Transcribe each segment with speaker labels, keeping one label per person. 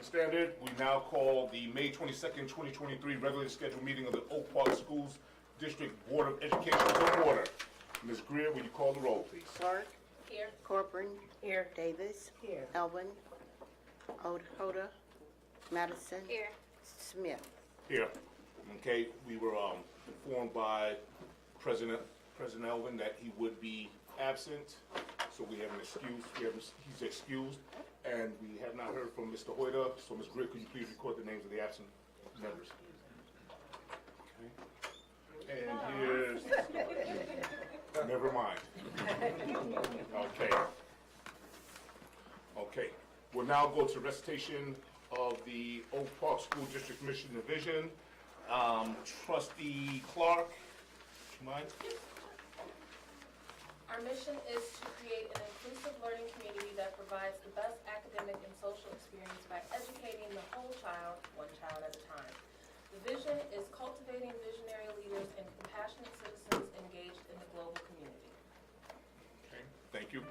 Speaker 1: Standard, we now call the May 22nd, 2023 regularly scheduled meeting of the Oak Park Schools District Board of Education to order. Ms. Greer, will you call the roll, please?
Speaker 2: Clark.
Speaker 3: Here.
Speaker 2: Corcoran. Here. Davis.
Speaker 3: Here.
Speaker 2: Elvin. Hoda. Madison.
Speaker 3: Here.
Speaker 2: Smith.
Speaker 1: Here. Okay, we were informed by President Elvin that he would be absent, so we have an excuse. He's excused, and we have not heard from Mr. Hoyda. So, Ms. Greer, could you please record the names of the absent members? Okay. And here's. Never mind. Okay. Okay. We'll now go to recitation of the Oak Park School District Mission and Vision. Trustee Clark, mind?
Speaker 3: Our mission is to create an inclusive learning community that provides the best academic and social experience by educating the whole child, one child at a time. The vision is cultivating visionary leaders and compassionate citizens engaged in the global community.
Speaker 1: Okay, thank you.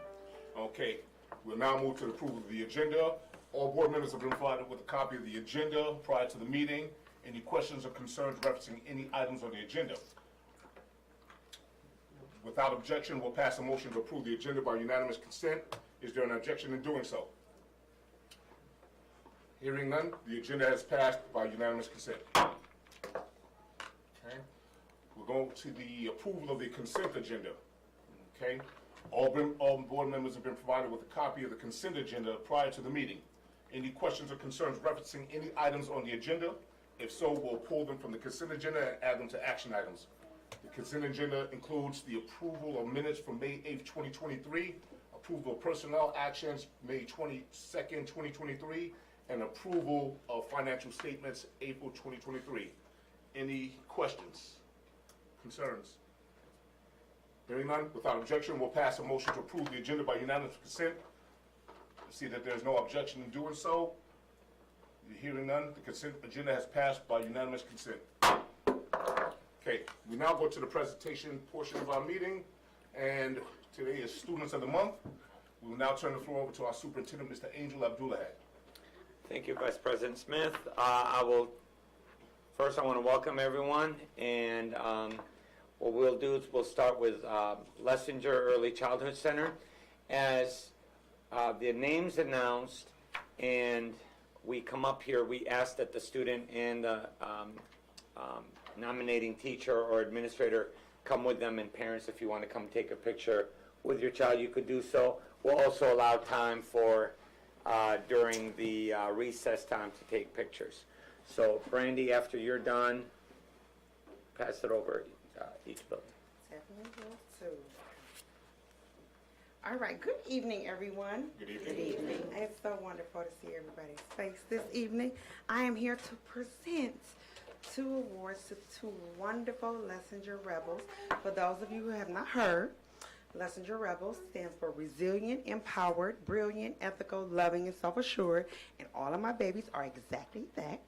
Speaker 1: Okay, we'll now move to the approval of the agenda. All board members have been provided with a copy of the agenda prior to the meeting. Any questions or concerns referencing any items on the agenda? Without objection, we'll pass a motion to approve the agenda by unanimous consent. Is there an objection in doing so? Hearing none, the agenda has passed by unanimous consent. Okay, we'll go to the approval of the consent agenda. Okay, all board members have been provided with a copy of the consent agenda prior to the meeting. Any questions or concerns referencing any items on the agenda? If so, we'll pull them from the consent agenda and add them to action items. The consent agenda includes the approval of minutes from May 8th, 2023, approval of personnel actions May 22nd, 2023, and approval of financial statements April 2023. Any questions, concerns? Hearing none, without objection, we'll pass a motion to approve the agenda by unanimous consent. I see that there's no objection in doing so. Hearing none, the consent agenda has passed by unanimous consent. Okay, we now go to the presentation portion of our meeting, and today is Students of the Month. We will now turn the floor over to our superintendent, Mr. Angel Abdullahi.
Speaker 4: Thank you, Vice President Smith. First, I want to welcome everyone, and what we'll do is we'll start with Lessinger Early Childhood Center. As the names announced, and we come up here, we ask that the student and the nominating teacher or administrator come with them, and parents, if you want to come take a picture with your child, you could do so. We'll also allow time for during the recess time to take pictures. So, Brandy, after you're done, pass it over each building.
Speaker 5: All right, good evening, everyone.
Speaker 1: Good evening.
Speaker 5: Good evening. It's so wonderful to see everybody's face this evening. I am here to present 2 awards to 2 wonderful Lessinger Rebels. For those of you who have not heard, Lessinger Rebels stands for Resilient, Empowered, Brilliant, Ethical, Loving, and Self-Assured. And all of my babies are exactly that.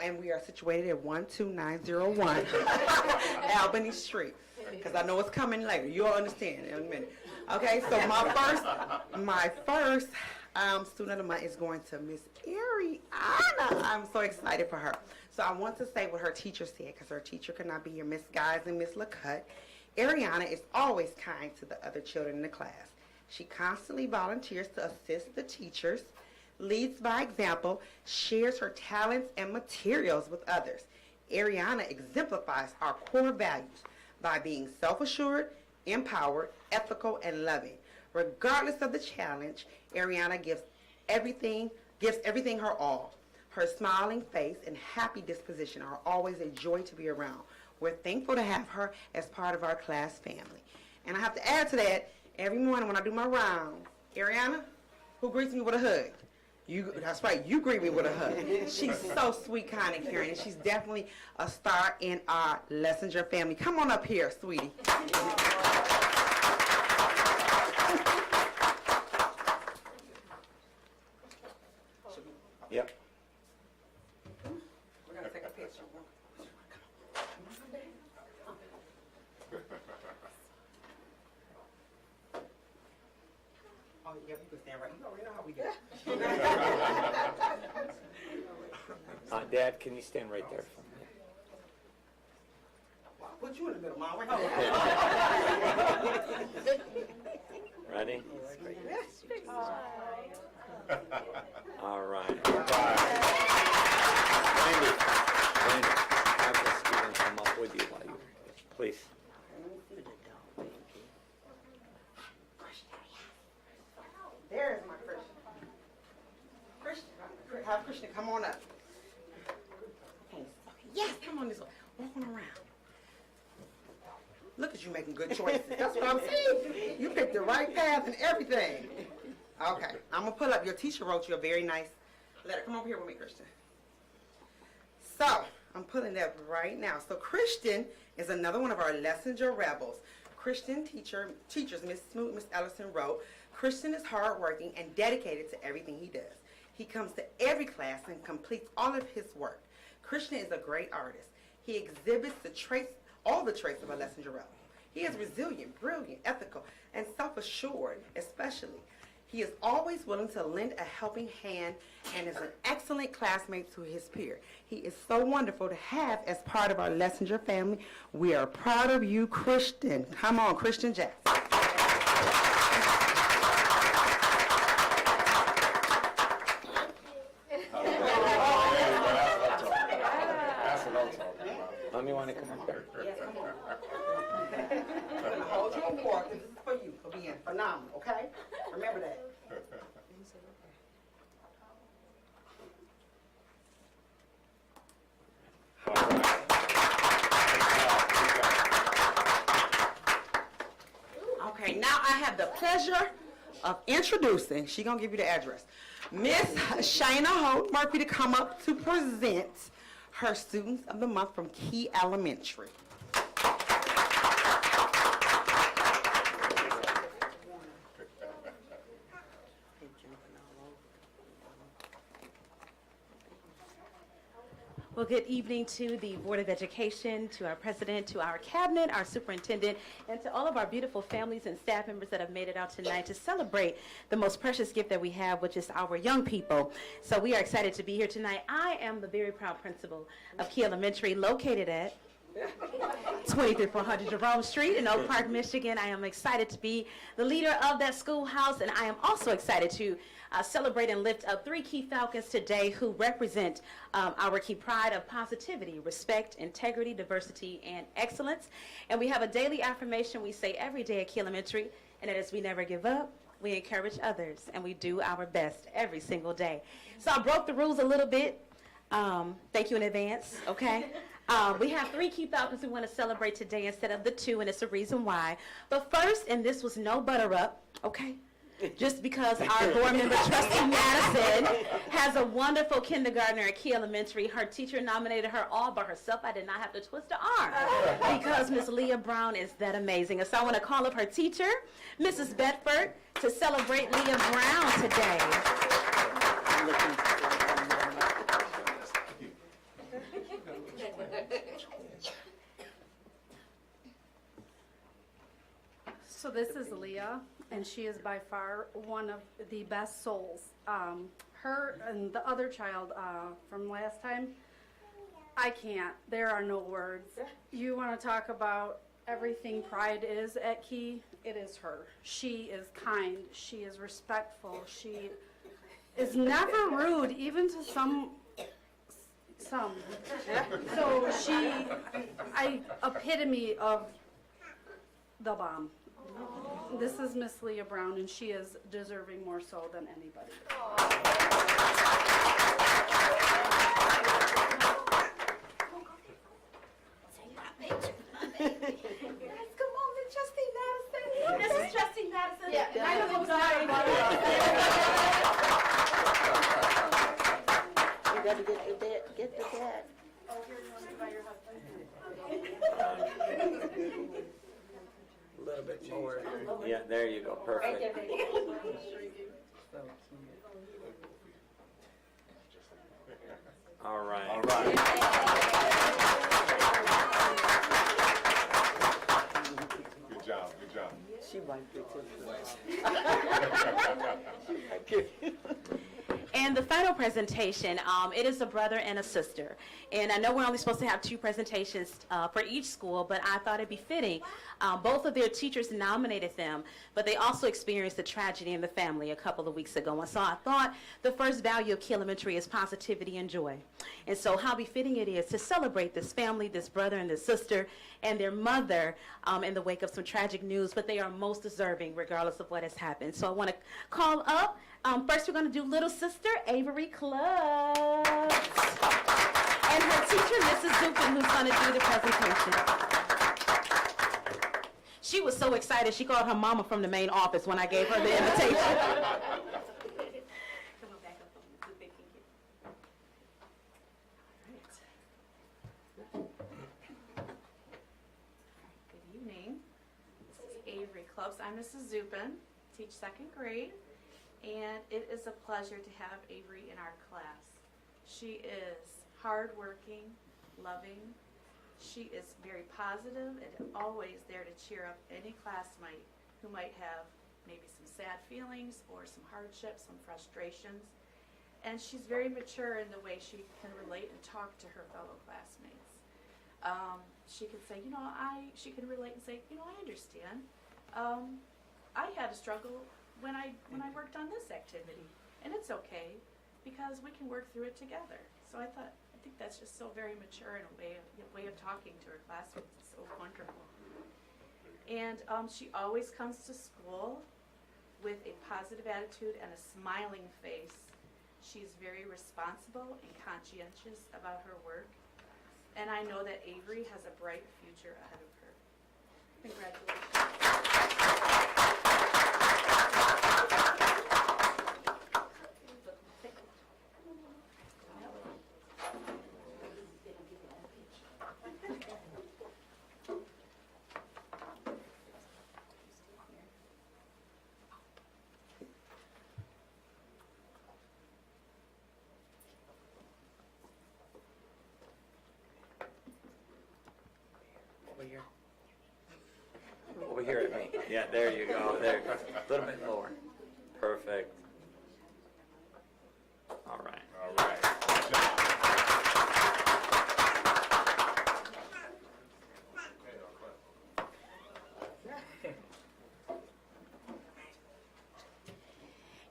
Speaker 5: And we are situated at 12901 Albany Street. Because I know it's coming later. You'll understand in a minute. Okay, so my first student of the month is going to Miss Ariana. I'm so excited for her. So I want to say what her teacher said, because her teacher could not be here, Miss Guys and Miss LaCutte. Ariana is always kind to the other children in the class. She constantly volunteers to assist the teachers, leads by example, shares her talents and materials with others. Ariana exemplifies our core values by being self-assured, empowered, ethical, and loving. Regardless of the challenge, Ariana gives everything her all. Her smiling face and happy disposition are always a joy to be around. We're thankful to have her as part of our class family. And I have to add to that, every morning when I do my rounds, Ariana, who greets me with a hug? That's right, you greet me with a hug. She's so sweet, kind, and caring, and she's definitely a star in our Lessinger family. Come on up here, sweetie.
Speaker 4: Yep.
Speaker 5: We're going to take a picture. Oh, Yep, you can stand right. You already know how we do.
Speaker 4: Dad, can you stand right there for me?
Speaker 5: I'll put you in the middle, Mom. Hold
Speaker 4: Ready? All right. Randy, have the student come up with you while you, please.
Speaker 5: There's my Christian. Christian, have Christian come on up. Okay, yes, come on this way. Walk on around. Look at you making good choices. That's what I'm saying. You picked the right path and everything. Okay, I'm gonna pull up. Your teacher wrote you a very nice letter. Come over here with me, Christian. So, I'm pulling that right now. So, Christian is another one of our Lessinger Rebels. Christian teachers, Miss Smoot, Miss Ellison wrote, Christian is hardworking and dedicated to everything he does. He comes to every class and completes all of his work. Christian is a great artist. He exhibits all the traits of a Lessinger Rebel. He is resilient, brilliant, ethical, and self-assured, especially. He is always willing to lend a helping hand and is an excellent classmate to his peer. He is so wonderful to have as part of our Lessinger family. We are proud of you, Christian. Come on, Christian Jackson.
Speaker 1: That's what I'm talking about.
Speaker 4: Mommy want to come up here?
Speaker 5: Yes, come on. I'm gonna hold you award because this is for you, for being phenomenal, okay? Remember that. Okay, now I have the pleasure of introducing, she gonna give you the address, Miss Shayna Holt Murphy to come up to present her Students of the Month from Key Elementary.
Speaker 6: Well, good evening to the Board of Education, to our president, to our cabinet, our superintendent, and to all of our beautiful families and staff members that have made it out tonight to celebrate the most precious gift that we have, which is our young people. So we are excited to be here tonight. I am the very proud principal of Key Elementary, located at 23400 Jerome Street in Oak Park, Michigan. I am excited to be the leader of that schoolhouse, and I am also excited to celebrate and lift up 3 Key Falcons today who represent our key pride of positivity, respect, integrity, diversity, and excellence. And we have a daily affirmation we say every day at Key Elementary, and that is we never give up, we encourage others, and we do our best every single day. So I broke the rules a little bit. Thank you in advance, okay? We have 3 Key Falcons we want to celebrate today instead of the 2, and it's a reason why. But first, and this was no butter up, okay? Just because our board member, Trustee Madison, has a wonderful kindergartner at Key Elementary. Her teacher nominated her all by herself. I did not have to twist her arm because Miss Leah Brown is that amazing. And so I want to call up her teacher, Mrs. Bedford, to celebrate Leah Brown today.
Speaker 7: So this is Leah, and she is by far one of the best souls. Her and the other child from last time, I can't. There are no words. You want to talk about everything pride is at Key, it is her. She is kind. She is respectful. She is never rude, even to some. So epitome of the bomb. This is Miss Leah Brown, and she is deserving more so than anybody.
Speaker 6: Yes, come on, Miss Trustee Madison. This is Trustee Madison.
Speaker 3: Yeah.
Speaker 6: I know I'm sorry.
Speaker 2: You gotta get the dad.
Speaker 4: A little bit more. Yeah, there you go, perfect. All right.
Speaker 1: All right. Good job, good job.
Speaker 5: She
Speaker 6: And the final presentation, it is a brother and a sister. And I know we're only supposed to have 2 presentations for each school, but I thought it'd be fitting. Both of their teachers nominated them, but they also experienced a tragedy in the family a couple of weeks ago. And so I thought the first value of Key Elementary is positivity and joy. And so how befitting it is to celebrate this family, this brother and this sister, and their mother in the wake of some tragic news, but they are most deserving regardless of what has happened. So I want to call up, first we're going to do little sister Avery Clubs and her teacher Mrs. Zupan, who's going to do the presentation. She was so excited she called her mama from the main office when I gave her the invitation. Come on back up on the big finger.
Speaker 8: Good evening. This is Avery Clubs. I'm Mrs. Zupan, teach 2nd grade, and it is a pleasure to have Avery in our class. She is hardworking, loving. She is very positive and always there to cheer up any classmate who might have maybe some sad feelings or some hardships, some frustrations. And she's very mature in the way she can relate and talk to her fellow classmates. She can say, she can relate and say, I understand. I had a struggle when I worked on this activity, and it's okay because we can work through it together. So I think that's just so very mature in a way of talking to her classmates. It's so wonderful. And she always comes to school with a positive attitude and a smiling face. She's very responsible and conscientious about her work. And I know that Avery has a bright future ahead of her. Congratulations.
Speaker 4: Over here. Over here at me. Yeah, there you go. There you go. A little bit lower. Perfect. All right.
Speaker 1: All right. Good job.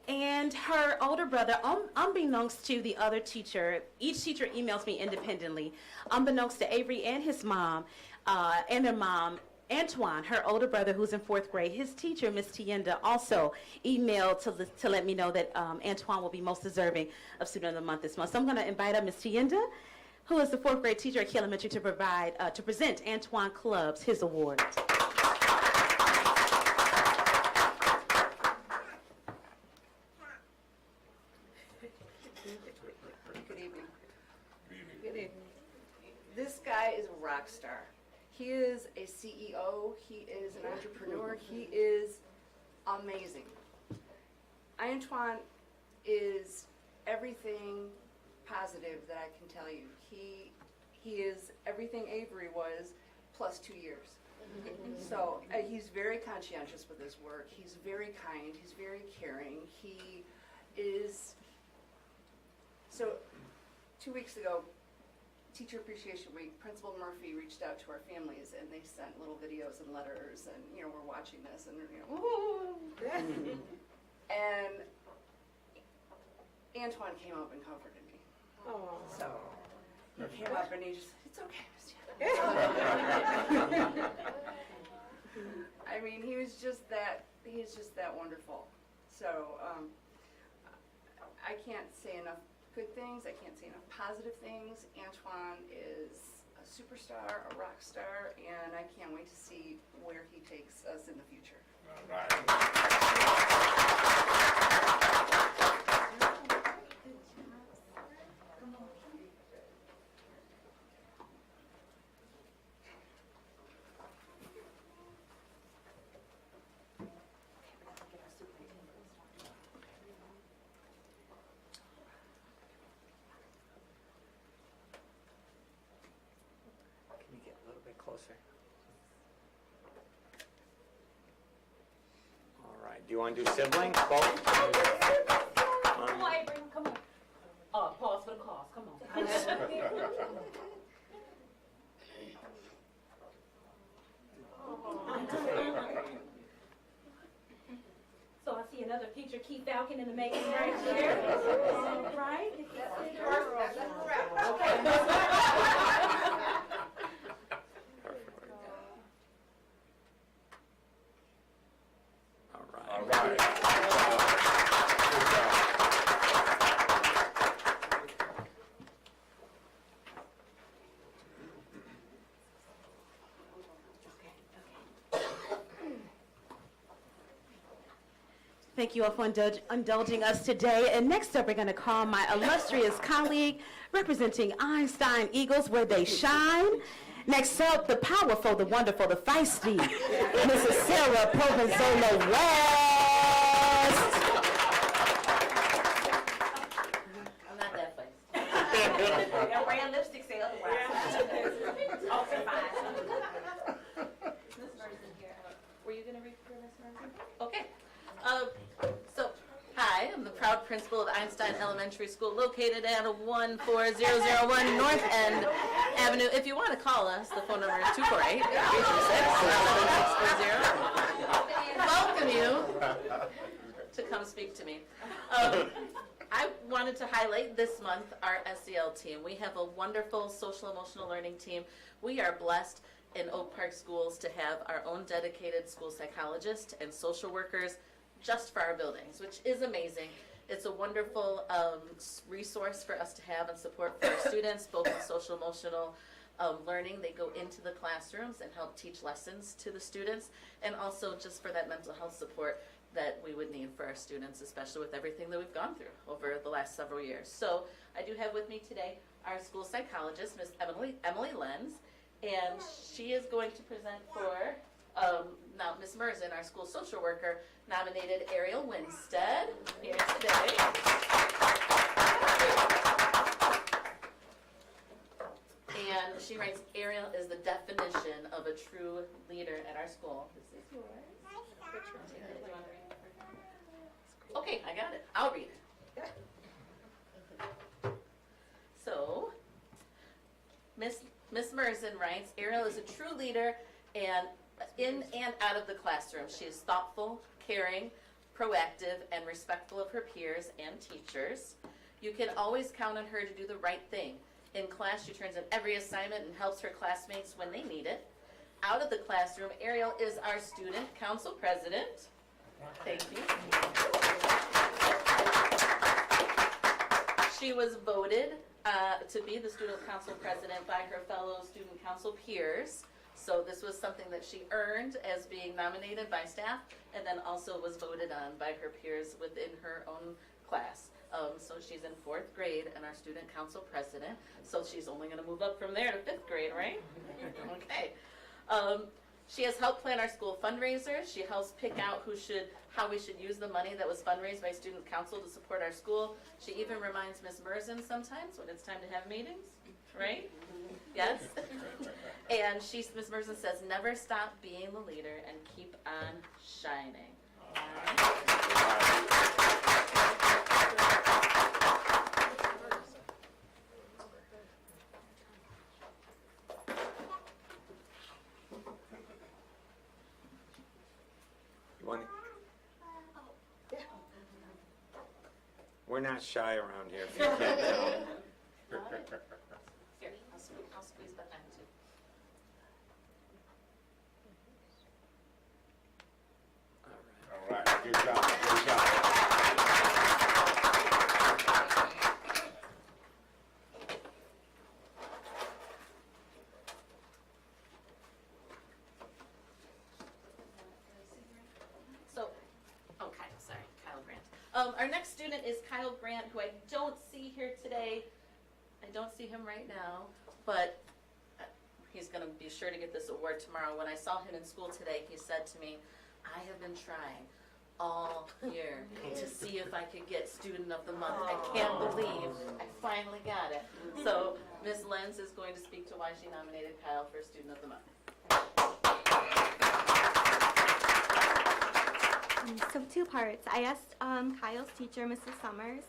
Speaker 6: And her older brother, unbeknownst to the other teacher, each teacher emails me independently, unbeknownst to Avery and his mom, and their mom, Antoine, her older brother who's in 4th grade, his teacher, Miss Tienda, also emailed to let me know that Antoine will be most deserving of Student of the Month this month. So I'm going to invite up Miss Tienda, who is the 4th grade teacher at Key Elementary, to present Antoine Clubs his award.
Speaker 9: Good evening.
Speaker 1: Good evening.
Speaker 9: Good evening. This guy is a rock star. He is a CEO. He is an entrepreneur. He is amazing. Antoine is everything positive that I can tell you. He is everything Avery was plus 2 years. So he's very conscientious with his work. He's very kind. He's very caring. He is. So 2 weeks ago, Teacher Appreciation Week, Principal Murphy reached out to our families and they sent little videos and letters and, we're watching this and, ooh. And Antoine came up and comforted me.
Speaker 2: Oh.
Speaker 9: So he came up and he just, it's okay, Miss Janet. I mean, he's just that wonderful. So I can't say enough good things. I can't say enough positive things. Antoine is a superstar, a rock star, and I can't wait to see where he takes us in the future.
Speaker 1: All right.
Speaker 4: Can you get a little bit closer? Do you want to do siblings, both?
Speaker 6: Come on, Avery, come on. Pause for the cause, come on. So I see another future Keith Falcon in the making right here. All right.
Speaker 4: All right.
Speaker 1: All right. Good job.
Speaker 6: Thank you all for indulging us today. And next up, we're going to call my illustrious colleague representing Einstein Eagles, where they shine. Next up, the powerful, the wonderful, the feisty, Mrs. Sarah Provenzolo West.
Speaker 2: I'm not that feisty. That wearing lipstick say otherwise. Okay, fine.
Speaker 3: Ms. Merson here. Were you gonna read for Ms. Merson?
Speaker 2: Okay. Hi, I'm the proud principal of Einstein Elementary School, located at 14001 North End Avenue. If you want to call us, the phone number is 248-326-7640. Welcome you to come speak to me. I wanted to highlight this month our SEL team. We have a wonderful social emotional learning team. We are blessed in Oak Park Schools to have our own dedicated school psychologist and social workers just for our buildings, which is amazing. It's a wonderful resource for us to have and support for our students, both in social emotional learning. They go into the classrooms and help teach lessons to the students, and also just for that mental health support that we would need for our students, especially with everything that we've gone through over the last several years. So I do have with me today our school psychologist, Ms. Emily Lenz, and she is going to present for now Ms. Merzen, our school social worker, nominated Ariel Winstead here today. And she writes, Ariel is the definition of a true leader at our school. This is yours. Okay, I got it. I'll read it. So, Miss Merzen writes, Ariel is a true leader and in and out of the classroom. She is thoughtful, caring, proactive, and respectful of her peers and teachers. You can always count on her to do the right thing. In class, she turns in every assignment and helps her classmates when they need it. Out of the classroom, Ariel is our student council president. Thank you. She was voted to be the student council president by her fellow student council peers. So this was something that she earned as being nominated by staff, and then also was voted on by her peers within her own class. So she's in 4th grade and our student council president. So she's only going to move up from there to 5th grade, right? Okay. She has helped plan our school fundraisers. She helps pick out how we should use the money that was fundraised by student council to support our school. She even reminds Ms. Merzen sometimes when it's time to have meetings, right? Yes? And Ms. Merzen says, never stop being the leader and keep on shining.
Speaker 4: We're not shy around here, if you can't tell.
Speaker 2: Here, I'll squeeze behind you.
Speaker 1: All right, good job, good job.
Speaker 2: So, sorry, Kyle Grant. Our next student is Kyle Grant, who I don't see here today. I don't see him right now, but he's going to be sure to get this award tomorrow. When I saw him in school today, he said to me, I have been trying all year to see if I could get Student of the Month. I can't believe I finally got it. So Ms. Lenz is going to speak to why she nominated Kyle for Student of the Month.
Speaker 10: So of two parts. I asked Kyle's teacher, Mrs. Summers,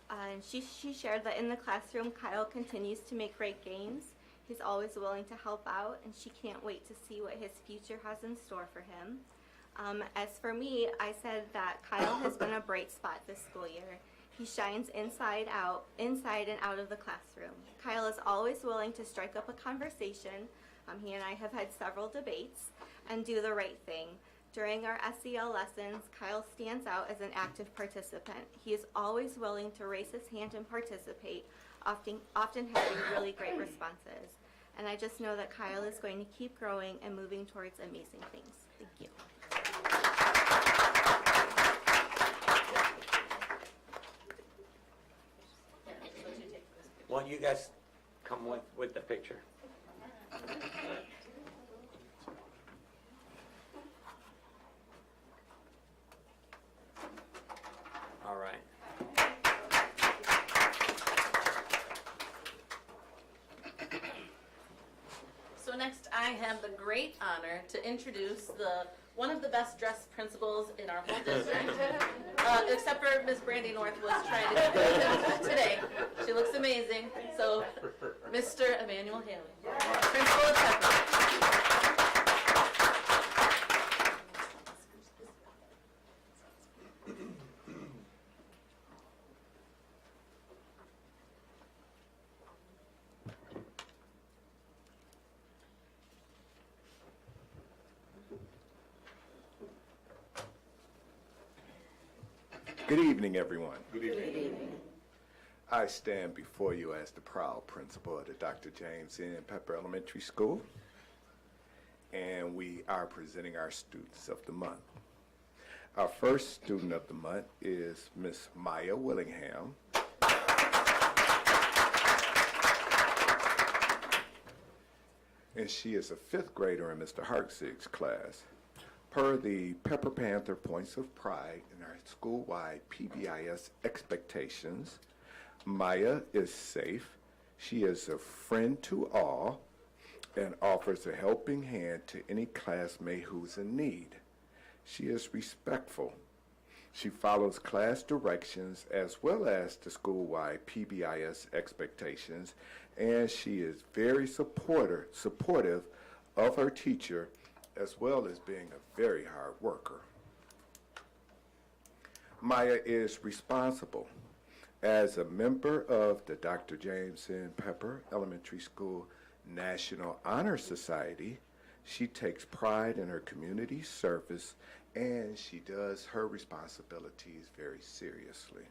Speaker 10: and she shared that in the classroom, Kyle continues to make great gains. He's always willing to help out, and she can't wait to see what his future has in store for him. As for me, I said that Kyle has been a bright spot this school year. He shines inside and out of the classroom. Kyle is always willing to strike up a conversation. He and I have had several debates and do the right thing. During our SEL lessons, Kyle stands out as an active participant. He is always willing to raise his hand and participate, often having really great responses. And I just know that Kyle is going to keep growing and moving towards amazing things. Thank you.
Speaker 4: Why don't you guys come with the picture? All right.
Speaker 2: So next, I have the great honor to introduce one of the best dressed principals in our whole district, except for Miss Brandy North was trying to get it today. She looks amazing. So, Mr. Emmanuel Haley, Principal of Pepper.
Speaker 11: Good evening, everyone.
Speaker 1: Good evening.
Speaker 11: I stand before you as the proud principal of the Dr. James N. Pepper Elementary School, and we are presenting our students of the month. Our first student of the month is Miss Maya Willingham. And she is a fifth grader in Mr. Hartzig's class. Per the Pepper Panther Points of Pride in our school-wide PBIS expectations, Maya is safe, she is a friend to all, and offers a helping hand to any classmate who's in need. She is respectful. She follows class directions as well as the school-wide PBIS expectations, and she is very supportive of her teacher, as well as being a very hard worker. Maya is responsible. As a member of the Dr. James N. Pepper Elementary School National Honor Society, she takes pride in her community service, and she does her responsibilities very seriously.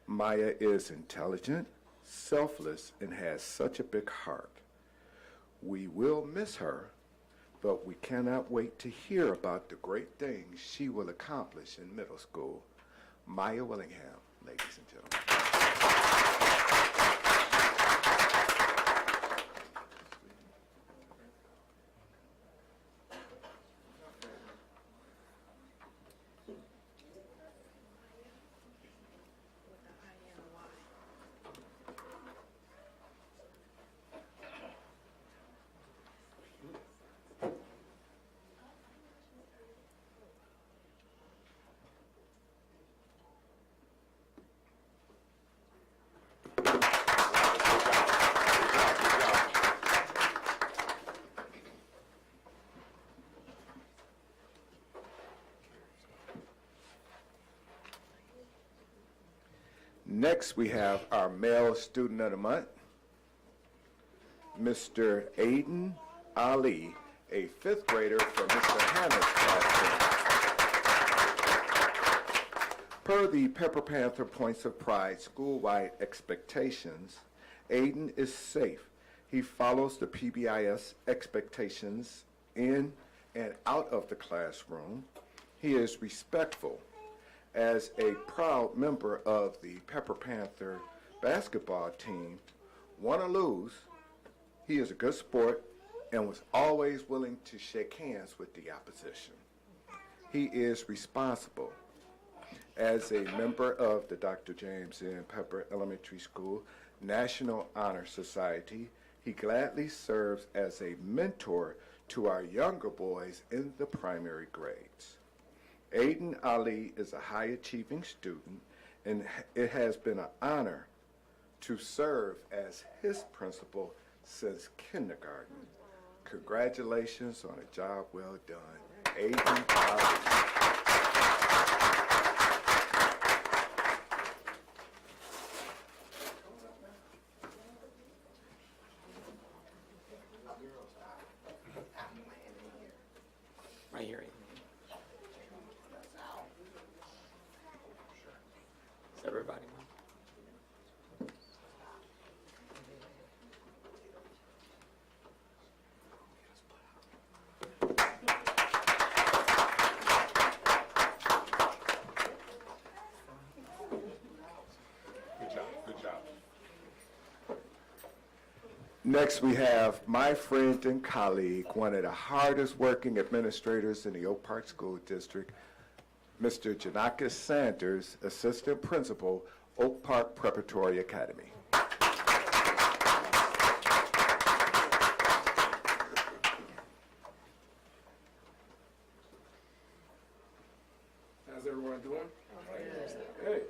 Speaker 11: Maya is intelligent, selfless, and has such a big heart. We will miss her, but we cannot wait to hear about the great things she will accomplish in middle school. Maya Willingham, ladies and gentlemen. Next, we have our male student of the month, Mr. Aiden Ali, a fifth grader from Mr. Hannah's classroom. Per the Pepper Panther Points of Pride school-wide expectations, Aiden is safe. He follows the PBIS expectations in and out of the classroom. He is respectful. As a proud member of the Pepper Panther basketball team, win or lose, he is a good sport and was always willing to shake hands with the opposition. He is responsible. As a member of the Dr. James N. Pepper Elementary School National Honor Society, he gladly serves as a mentor to our younger boys in the primary grades. Aiden Ali is a high-achieving student, and it has been an honor to serve as his principal since kindergarten. Congratulations on a job well done, Aiden Ali.
Speaker 4: Right here. Is everybody?
Speaker 1: Good job, good job.
Speaker 11: Next, we have my friend and colleague, one of the hardest working administrators in the Oak Park School District, Mr. Janakis Sanders, Assistant Principal, Oak Park Preparatory Academy.
Speaker 12: How's everyone doing? Hey,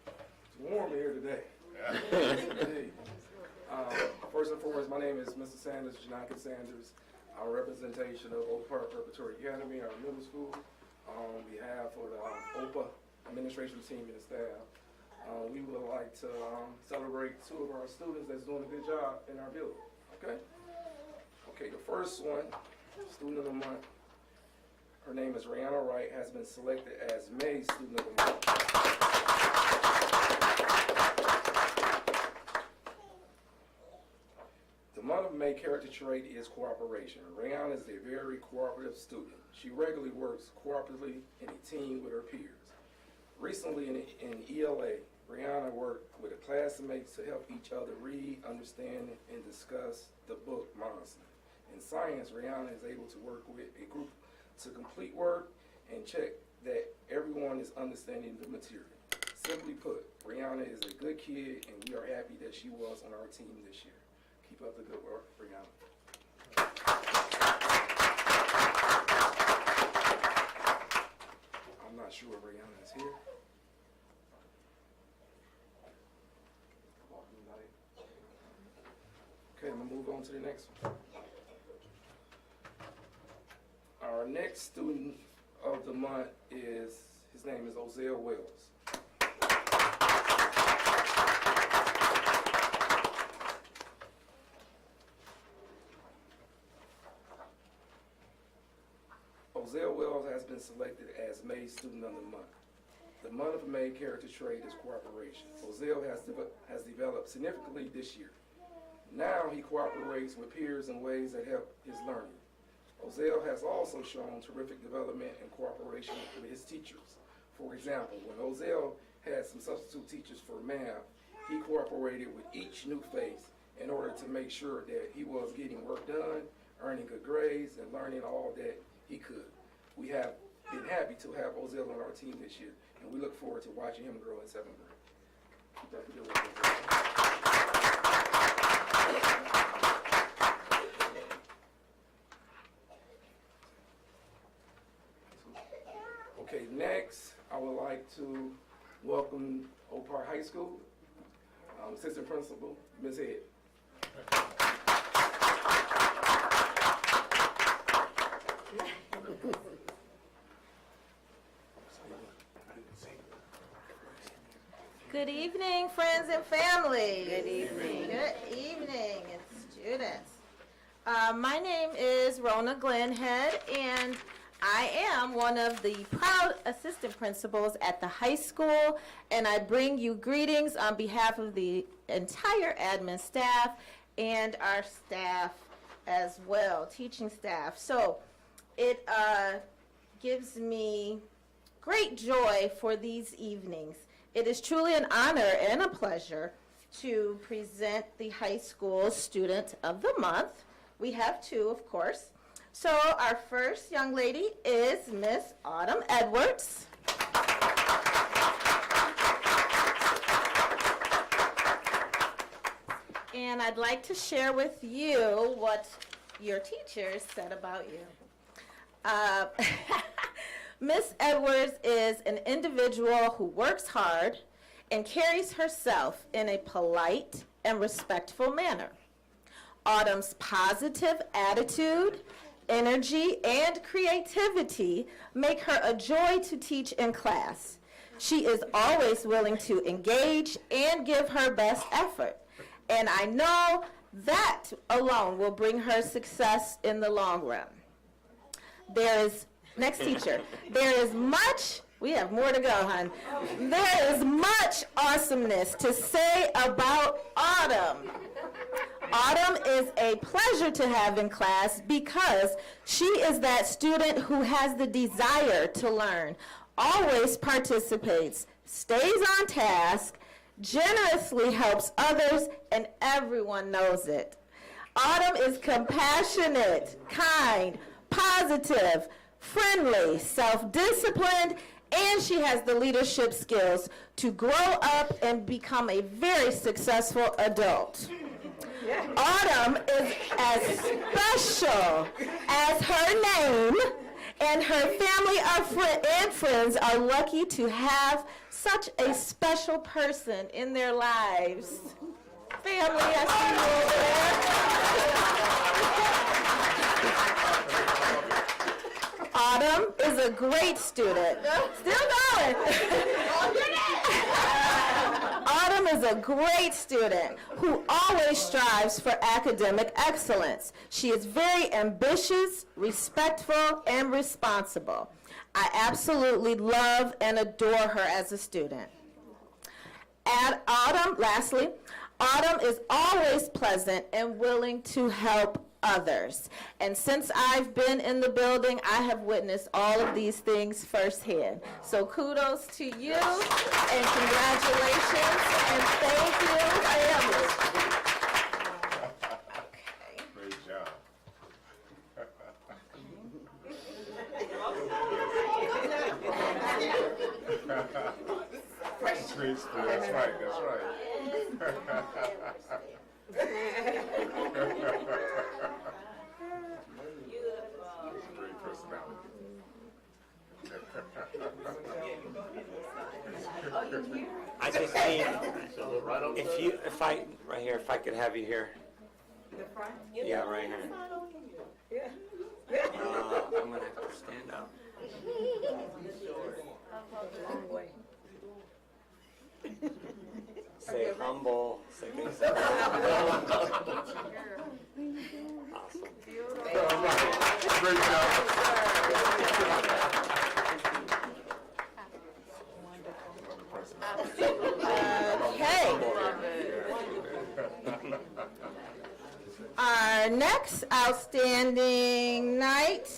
Speaker 12: it's warm here today. Indeed. First and foremost, my name is Mr. Sanders, Janakis Sanders. Our representation of Oak Park Preparatory Academy, our middle school, on behalf of the OPA administration team and the staff. We would like to celebrate two of our students that's doing a good job in our building, okay? Okay, the first one, student of the month, her name is Rihanna Wright, has been selected as May Student of the Month. The month of May character trait is cooperation. Rihanna is a very cooperative student. She regularly works cooperatively in a team with her peers. Recently in ELA, Rihanna worked with her classmates to help each other read, understand, and discuss the book Monson. In science, Rihanna is able to work with a group to complete work and check that everyone is understanding the material. Simply put, Rihanna is a good kid, and we are happy that she was on our team this year. Keep up the good work, Rihanna. I'm not sure if Rihanna is here. Okay, I'm gonna move on to the next one. Our next student of the month is, his name is Ozell Wells. Ozell Wells has been selected as May Student of the Month. The month of May character trait is cooperation. Ozell has developed significantly this year. Now he cooperates with peers in ways that help his learning. Ozell has also shown terrific development and cooperation with his teachers. For example, when Ozell had some substitute teachers for math, he cooperated with each new face in order to make sure that he was getting work done, earning good grades, and learning all that he could. We have been happy to have Ozell on our team this year, and we look forward to watching him grow in 7th grade. Keep up the good work, Ozell. Okay, next, I would like to welcome Oak Park High School, Assistant Principal, Ms. Head.
Speaker 13: Good evening, friends and family. Good evening. Good evening, and students. My name is Rona Glenhead, and I am one of the proud assistant principals at the high school, and I bring you greetings on behalf of the entire admin staff and our staff as well, teaching staff. So it gives me great joy for these evenings. It is truly an honor and a pleasure to present the high school student of the month. We have two, of course. So our first young lady is Miss Autumn Edwards. And I'd like to share with you what your teachers said about you. Miss Edwards is an individual who works hard and carries herself in a polite and respectful manner. Autumn's positive attitude, energy, and creativity make her a joy to teach in class. She is always willing to engage and give her best effort. And I know that alone will bring her success in the long run. Next teacher, there is much, we have more to go, hon. There is much awesomeness to say about Autumn. Autumn is a pleasure to have in class because she is that student who has the desire to learn, always participates, stays on task, generously helps others, and everyone knows it. Autumn is compassionate, kind, positive, friendly, self-disciplined, and she has the leadership skills to grow up and become a very successful adult. Autumn is as special as her name, and her family and friends are lucky to have such a special person in their lives. Family, I see you over there. Autumn is a great student. Still going. Autumn is a great student who always strives for academic excellence. She is very ambitious, respectful, and responsible. I absolutely love and adore her as a student. Lastly, Autumn is always pleasant and willing to help others. And since I've been in the building, I have witnessed all of these things firsthand. So kudos to you, and congratulations, and thank you, family.
Speaker 1: Great job. Great school. That's right. That's right. Great personality.
Speaker 4: I just need, if I could have you here. Yeah, right here. I'm gonna have to stand up. Say humble. Say awesome.
Speaker 1: Great job.
Speaker 13: Okay. Our next outstanding knight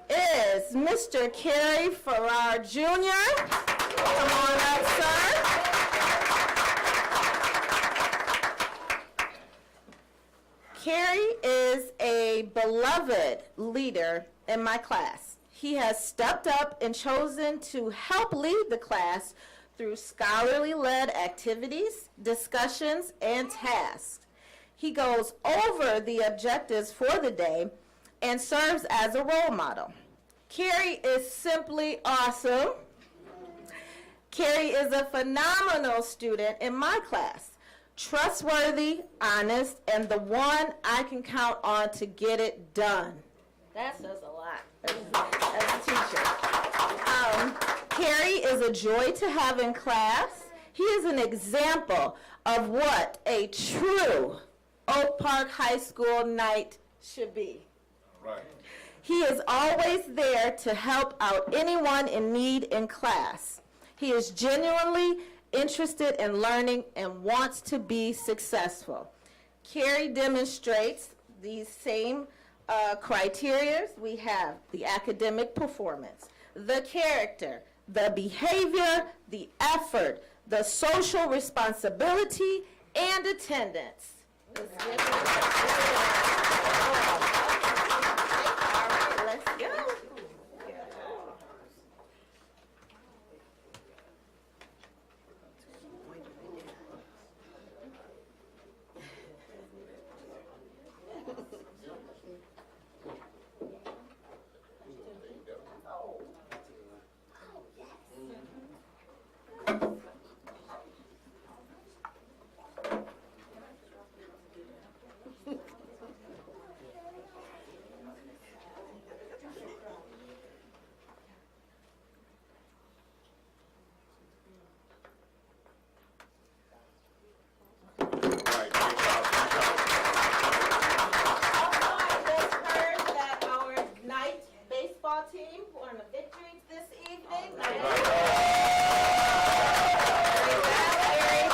Speaker 13: is Mr. Kerry Farrar Jr. Come on up, sir. Kerry is a beloved leader in my class. He has stepped up and chosen to help lead the class through scholarly-led activities, discussions, and tasks. He goes over the objectives for the day and serves as a role model. Kerry is simply awesome. Kerry is a phenomenal student in my class. Trustworthy, honest, and the one I can count on to get it done. That says a lot as a teacher. Kerry is a joy to have in class. He is an example of what a true Oak Park High School knight should be.
Speaker 1: Right.
Speaker 13: He is always there to help out anyone in need in class. He is genuinely interested in learning and wants to be successful. Kerry demonstrates these same criteria. We have the academic performance, the character, the behavior, the effort, the social responsibility, and attendance. Let's go. on the victories this evening.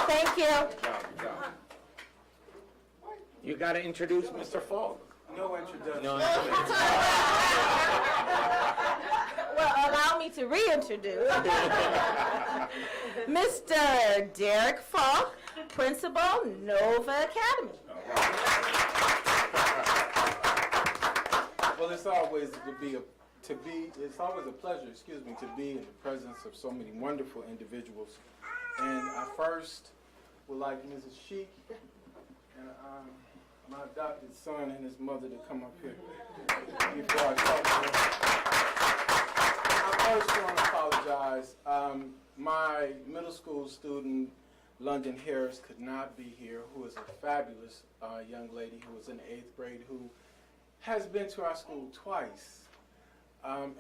Speaker 13: Thank you.
Speaker 1: Good job.
Speaker 4: You got to introduce Mr. Falk.
Speaker 12: No introduction.
Speaker 4: No.
Speaker 13: Well, allow me to reintroduce Mr. Derek Falk, Principal, Nova Academy.
Speaker 14: Well, it's always it's always a pleasure, to be in the presence of so many wonderful individuals. And I first would like Mrs. Sheik and my adopted son and his mother to come up here before I talk to them. I first want to apologize. My middle school student, London Harris, could not be here, who is a fabulous young lady who was in the 8th grade, who has been to our school twice.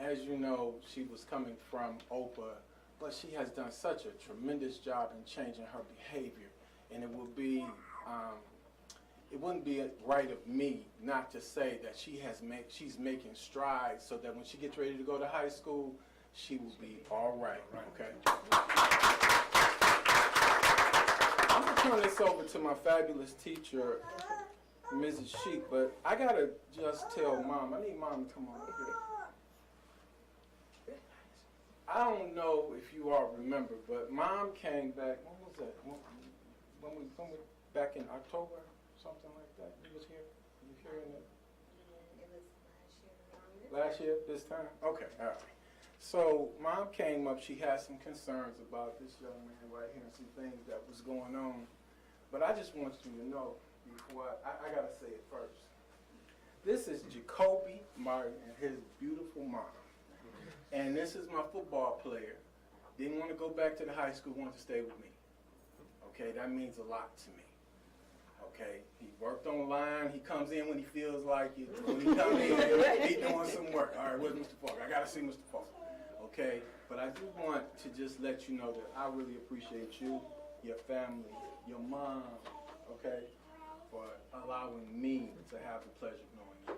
Speaker 14: As you know, she was coming from OPA, but she has done such a tremendous job in changing her behavior, and it wouldn't be right of me not to say that she's making strides so that when she gets ready to go to high school, she will be all right, okay? I'm gonna turn this over to my fabulous teacher, Mrs. Sheik, but I gotta just tell Mom, I need Mom to come on up here. I don't know if you all remember, but Mom came back, when was that? When we back in October, something like that? You was here? You here in the? It was last year, this time? Okay, all right. So Mom came up, she had some concerns about this young man right here and some things that was going on. But I just want you to know, before I gotta say it first. This is Jacoby Martin and his beautiful mom. And this is my football player. Didn't want to go back to the high school, wanted to stay with me. Okay, that means a lot to me. Okay, he worked on the line. He comes in when he feels like it. When he comes in, he doing some work. All right, where's Mr. Falk? I gotta see Mr. Falk. Okay, but I do want to just let you know that I really appreciate you, your family, your mom, okay, for allowing me to have the pleasure of knowing you.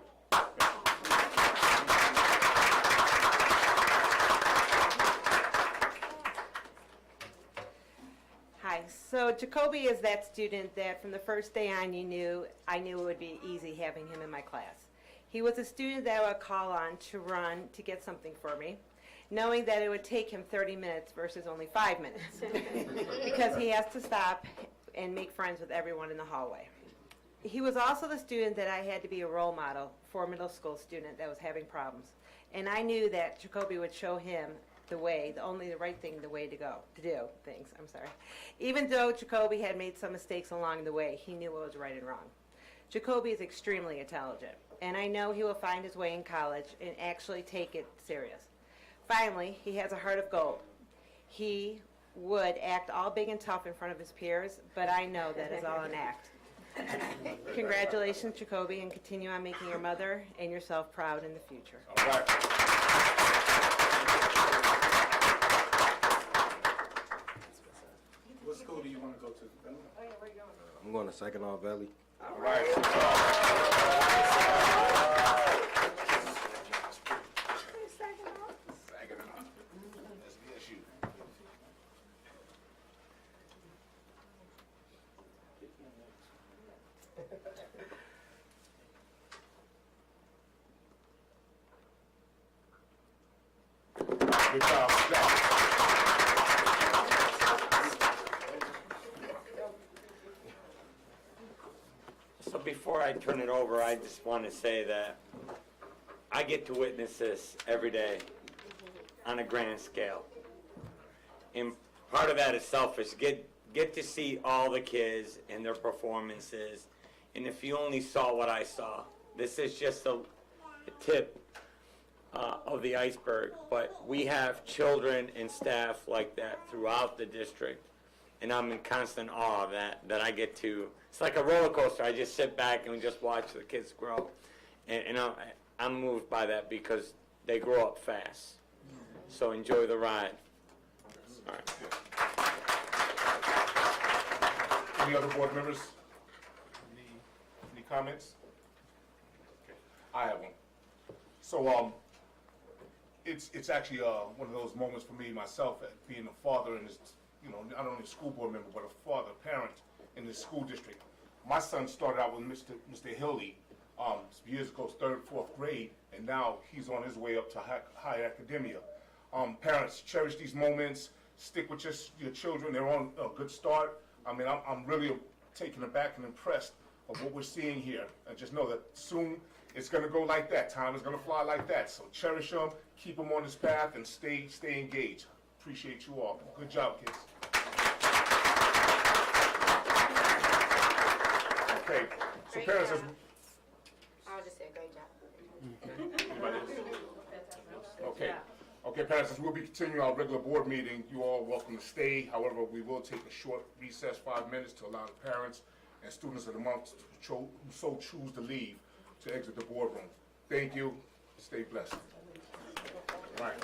Speaker 5: Hi, so Jacoby is that student that from the first day on I knew it would be easy having him in my class. He was a student that I would call on to run to get something for me, knowing that it would take him 30 minutes versus only 5 minutes because he has to stop and make friends with everyone in the hallway. He was also the student that I had to be a role model for a middle school student that was having problems. And I knew that Jacoby would show him the way, the right thing, the way to do things, I'm sorry. Even though Jacoby had made some mistakes along the way, he knew what was right and wrong. Jacoby is extremely intelligent, and I know he will find his way in college and actually take it serious. Finally, he has a heart of gold. He would act all big and tough in front of his peers, but I know that is all an act. Congratulations, Jacoby, and continue on making your mother and yourself proud in the future.
Speaker 1: All right.
Speaker 14: What school do you want to go to?
Speaker 15: I'm going to Saginaw Valley.
Speaker 1: All right. Good job. Good job.
Speaker 4: So before I turn it over, I just want to say that I get to witness this every day on a grand scale. And part of that is selfish. Get to see all the kids and their performances. And if you only saw what I saw, this is just a tip of the iceberg. But we have children and staff like that throughout the district. And I'm in constant awe of that I get to. It's like a roller coaster. I just sit back and just watch the kids grow. And I'm moved by that because they grow up fast. So enjoy the ride. All right.
Speaker 1: Any other board members? Any comments? Okay. I have one. So, it's actually one of those moments for me myself, being a father and not only a school board member, but a father, parent in this school district. My son started out with Mr. Hilly years ago, 3rd, 4th grade, and now he's on his way up to high academia. Parents, cherish these moments, stick with your children, they're on a good start. I mean, I'm really taken aback and impressed of what we're seeing here. And just know that soon it's gonna go like that, time is gonna fly like that. So cherish them, keep them on this path, and stay engaged. Appreciate you all. Good job, kids. Okay, so
Speaker 9: Great
Speaker 1: parents,
Speaker 9: job. I'll just say great job.
Speaker 1: Okay, parents, as we'll be continuing our regular board meeting, you all are welcome to stay. However, we will take a short recess, 5 minutes, to allow the parents and students of the month who so choose to leave to exit the boardroom. Thank you. Stay blessed. All right.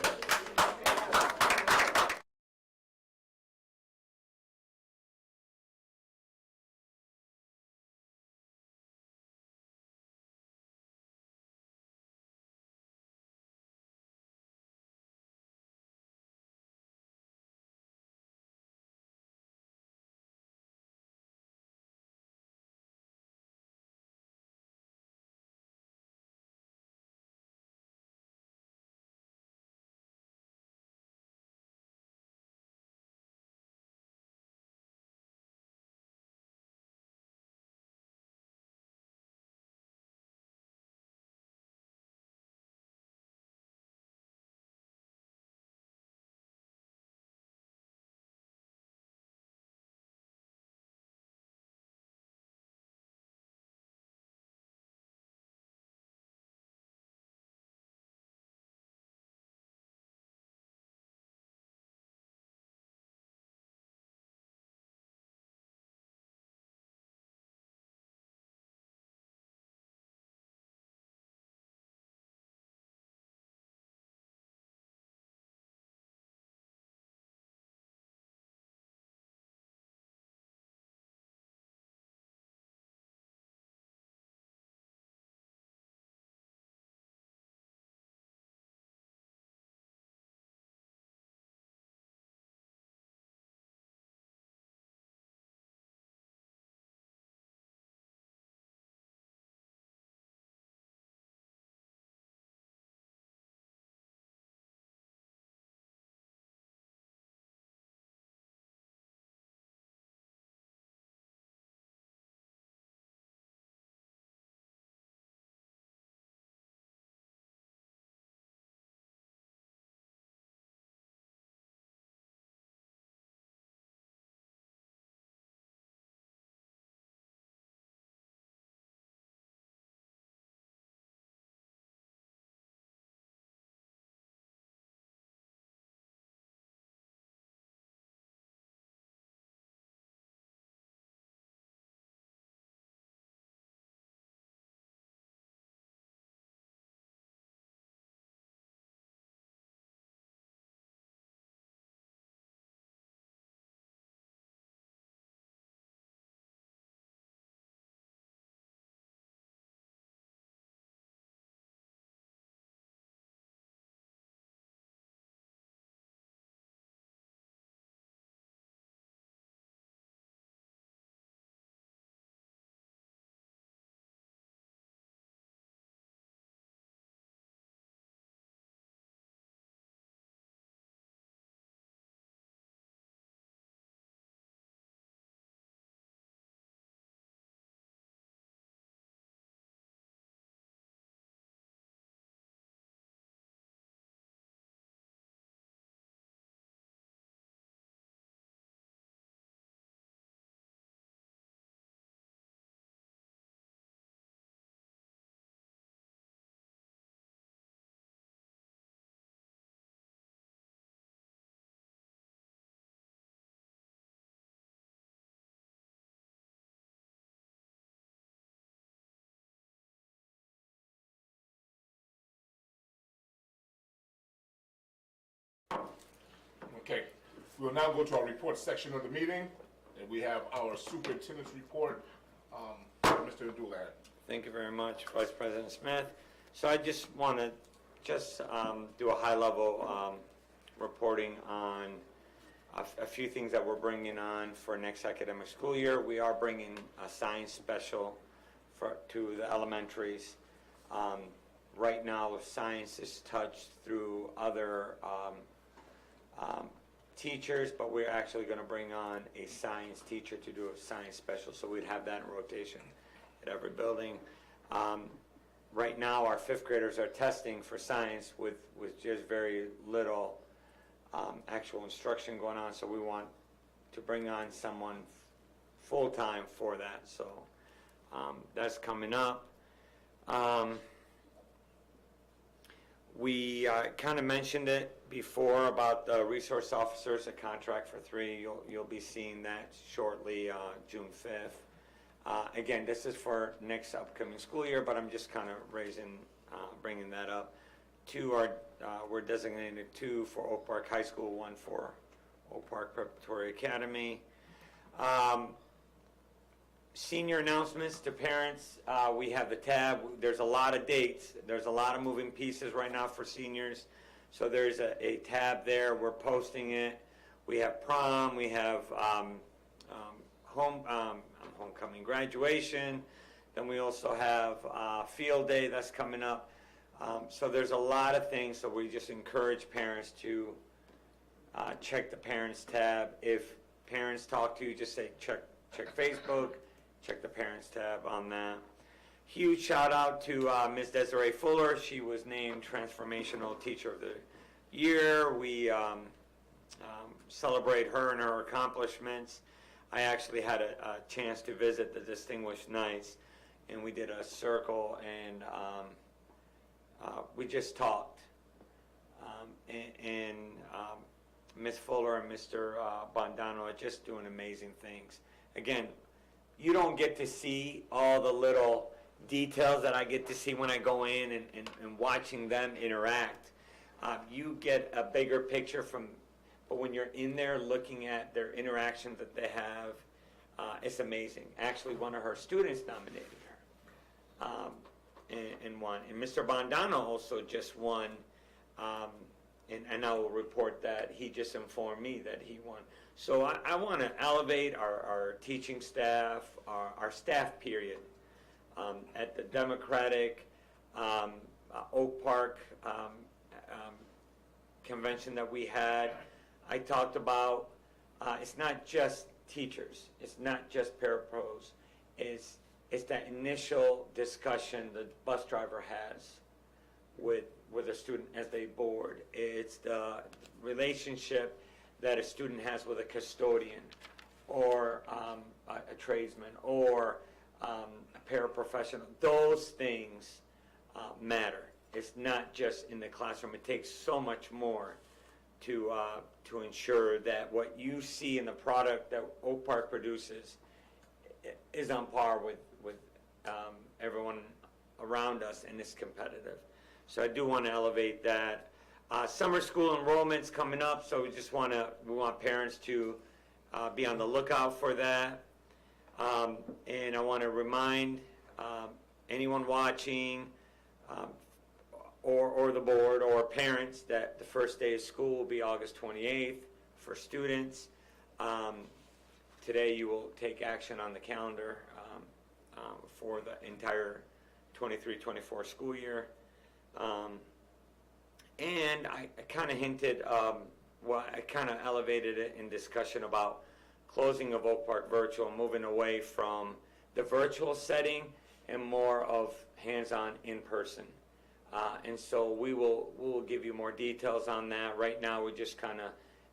Speaker 1: Okay, we'll now go to our report section of the meeting, and we have our superintendent's report. Mr. Doolad.
Speaker 4: Thank you very much, Vice President Smith. So I just want to just do a high-level reporting on a few things that we're bringing on for next academic school year. We are bringing a science special to the elementaries. Right now, science is touched through other teachers, but we're actually going to bring on a science teacher to do a science special, so we'd have that in rotation at every building. Right now, our fifth graders are testing for science with just very little actual instruction going on, so we want to bring on someone full-time for that, so that's coming up. We kind of mentioned it before about the resource officers, a contract for 3. You'll be seeing that shortly, June 5th. Again, this is for next upcoming school year, but I'm just kind of bringing that up. 2 are, we're designated 2 for Oak Park High School, 1 for Oak Park Preparatory Academy. Senior announcements to parents, we have the tab. There's a lot of dates. There's a lot of moving pieces right now for seniors. So there's a tab there. We're posting it. We have prom. We have homecoming, graduation. Then we also have field day that's coming up. So there's a lot of things. So we just encourage parents to check the parents tab. If parents talk to you, just say check Facebook. Check the parents tab on that. Huge shout out to Ms. Desiree Fuller. She was named Transformational Teacher of the Year. We celebrate her and her accomplishments. I actually had a chance to visit the Distinguished Knights, and we did a circle, and we just talked. And Ms. Fuller and Mr. Bondano are just doing amazing things. Again, you don't get to see all the little details that I get to see when I go in and watching them interact. You get a bigger picture but when you're in there looking at their interactions that they have, it's amazing. Actually, one of her students nominated her and won. And Mr. Bondano also just won, and I will report that he just informed me that he won. So I want to elevate our teaching staff, our staff period. At the Democratic Oak Park convention that we had, I talked about it's not just teachers, it's not just parapros, it's that initial discussion the bus driver has with a student as they board. It's the relationship that a student has with a custodian or a tradesman or a paraprofessional. Those things matter. It's not just in the classroom. It takes so much more to ensure that what you see in the product that Oak Park produces is on par with everyone around us and is competitive. So I do want to elevate that. Summer school enrollment's coming up, so we want parents to be on the lookout for that. And I want to remind anyone watching or the board or parents that the first day of school will be August 28th for students. Today you will take action on the calendar for the entire 23-24 school year. And I kind of hinted, I kind of elevated it in discussion about closing of Oak Park Virtual, moving away from the virtual setting and more of hands-on in-person. And so we will give you more details on that. Right now we're just kind of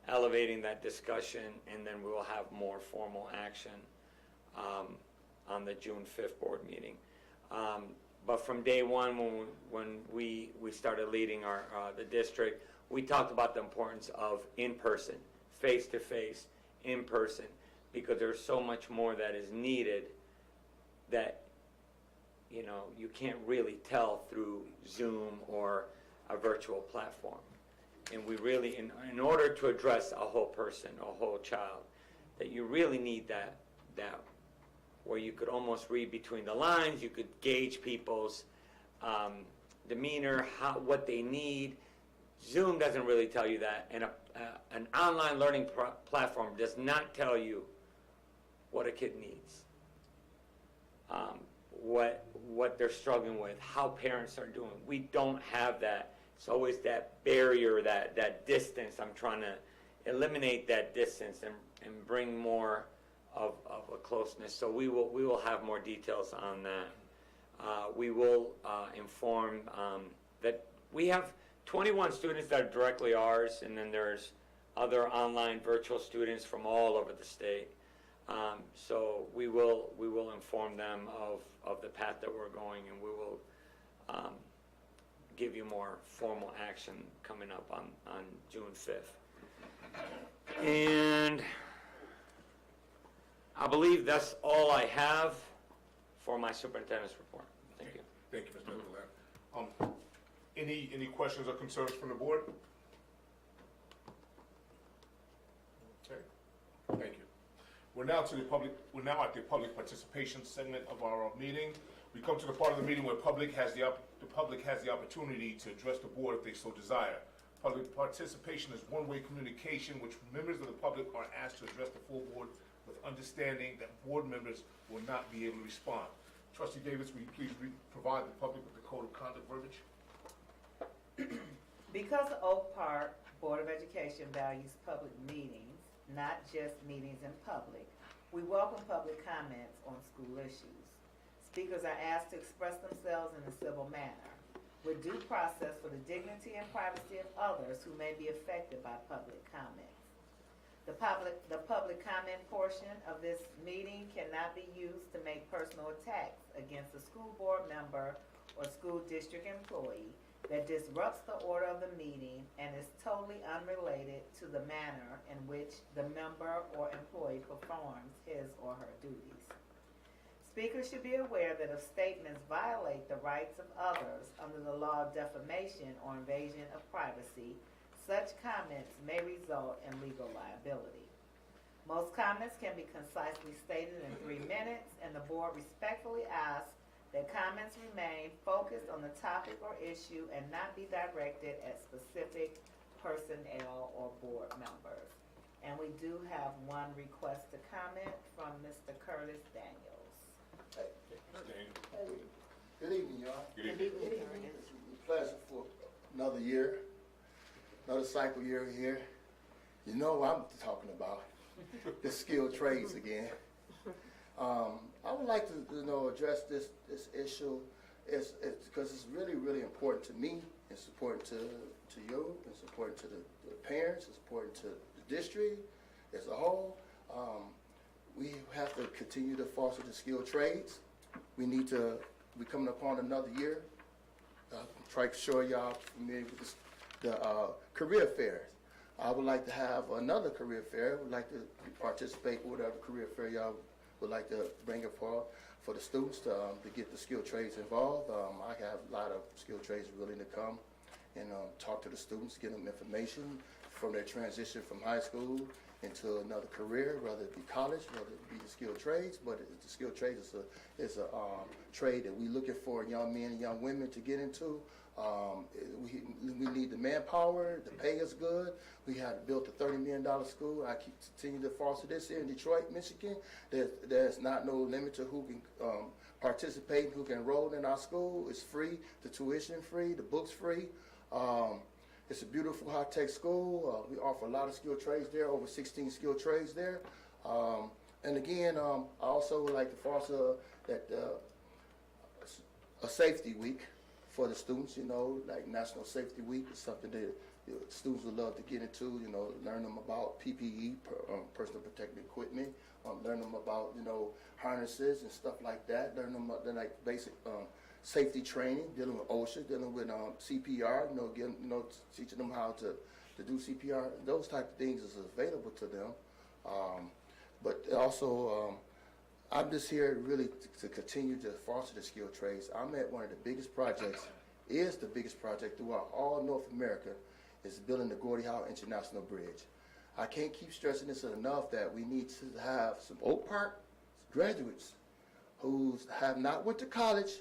Speaker 4: elevating that discussion, and then we will have more formal action on the June 5th board meeting. But from day one, when we started leading the district, we talked about the importance of in-person, face-to-face, in-person, because there's so much more that is needed that you can't really tell through Zoom or a virtual platform. And we really, in order to address a whole person, a whole child, that you really need that where you could almost read between the lines, you could gauge people's demeanor, what they need. Zoom doesn't really tell you that, and an online learning platform does not tell you what a kid needs, what they're struggling with, how parents are doing. We don't have that. It's always that barrier, that distance. I'm trying to eliminate that distance and bring more of a closeness. So we will have more details on that. We will inform that we have 21 students that are directly ours, and then there's other online virtual students from all over the state. So we will inform them of the path that we're going, and we will give you more formal action coming up on June 5th. And I believe that's all I have for my superintendent's report. Thank you.
Speaker 1: Thank you, Mr. Glenn. Any questions or concerns from the board? Okay, thank you. We're now at the public participation segment of our meeting. We come to the part of the meeting where the public has the opportunity to address the board if they so desire. Public participation is one-way communication which members of the public are asked to address the full board with understanding that board members will not be able to respond. Trustee Davis, will you please provide the public with the code of conduct verbiage?
Speaker 16: Because Oak Park Board of Education values public meetings, not just meetings in public, we welcome public comments on school issues. Speakers are asked to express themselves in a civil manner, with due process for the dignity and privacy of others who may be affected by public comments. The public comment portion of this meeting cannot be used to make personal attacks against a school board member or school district employee that disrupts the order of the meeting and is totally unrelated to the manner in which the member or employee performs his or her duties. Speakers should be aware that if statements violate the rights of others under the law of defamation or invasion of privacy, such comments may result in legal liability. Most comments can be concisely stated in 3 minutes, and the board respectfully asks that comments remain focused on the topic or issue and not be directed at specific personnel or board members. And we do have one request to comment from Mr. Curtis Daniels.
Speaker 17: Good evening, y'all.
Speaker 1: Good evening.
Speaker 17: It's a pleasure for another year, another cycle year here. You know what I'm talking about, the skilled trades again. I would like to address this issue because it's really, really important to me. It's important to you. It's important to the parents. It's important to the district as a whole. We have to continue to foster the skilled trades. We're coming upon another year. Try to show y'all familiar with the career fairs. I would like to have another career fair. Would like to participate in whatever career fair y'all would like to bring it for the students to get the skilled trades involved. I have a lot of skilled trades willing to come and talk to the students, get them information from their transition from high school into another career, whether it be college, whether it be the skilled trades. But the skilled trades is a trade that we're looking for young men and young women to get into. We need the manpower. The pay is good. We have built a $30 million school. I continue to foster this here in Detroit, Michigan. There's not no limit to who can participate, who can enroll in our school. It's free. The tuition free. The books free. It's a beautiful high-tech school. We offer a lot of skilled trades there, over 16 skilled trades there. And again, I also would like to foster that a safety week for the students, like National Safety Week is something that students would love to get into, learn them about PPE, personal protective equipment, learn them about, harnesses and stuff like that, learn them about like basic safety training, dealing with OSHA, dealing with CPR, teaching them how to do CPR. Those type of things is available to them. But also, I'm just here really to continue to foster the skilled trades. I'm at one of the biggest projects, is the biggest project throughout all North America, is building the Gordie Howe International Bridge. I can't keep stressing this enough that we need to have some Oak Park graduates who have not went to college,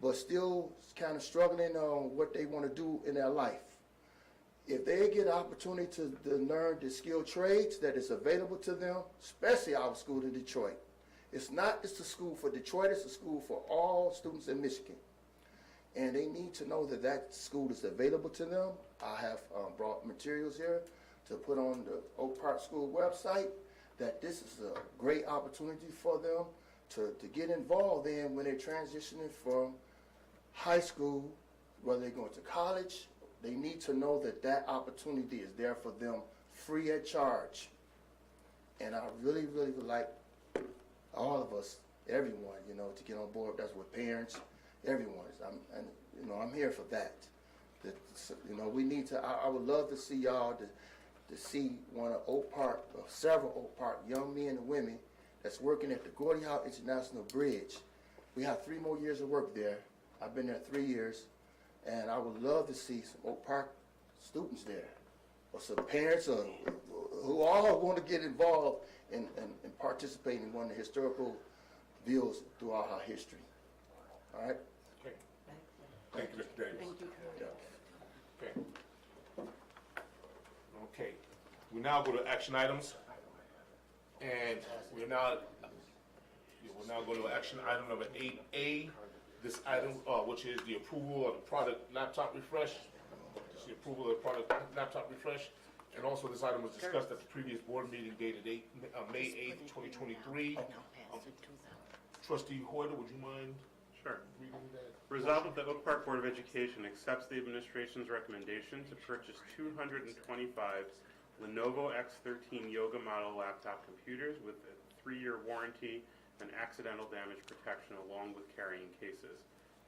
Speaker 17: but still kind of struggling on what they want to do in their life. If they get an opportunity to learn the skilled trades that is available to them, especially our school in Detroit. It's not just a school for Detroit, it's a school for all students in Michigan. And they need to know that that school is available to them. I have brought materials here to put on the Oak Park School website, that this is a great opportunity for them to get involved in when they're transitioning from high school, whether they're going to college. They need to know that that opportunity is there for them, free of charge. And I really, really would like all of us, everyone, to get on board. That's what parents, everyone is. I'm here for that. We need to. I would love to see y'all to see one of Oak Park, or several Oak Park young men and women that's working at the Gordie Howe International Bridge. We have 3 more years of work there. I've been there 3 years, and I would love to see some Oak Park students there, or some parents who all want to get involved and participate in one of the historical views throughout our history. All right?
Speaker 1: Okay. Thank you, Mr. Davis.
Speaker 5: Thank you.
Speaker 1: Okay. Okay. We now go to action items, and we'll now go to action item number 8A. This item, which is the approval of the product laptop refresh. This is the approval of the product laptop refresh. And also, this item was discussed at the previous board meeting dated May 8th, 2023. Trustee Hoyter, would you mind
Speaker 18: Sure.
Speaker 1: reading that?
Speaker 18: Resolved that the Oak Park Board of Education accepts the administration's recommendation to purchase 225 Lenovo X13 Yoga model laptop computers with a 3-year warranty and accidental damage protection along with carrying cases,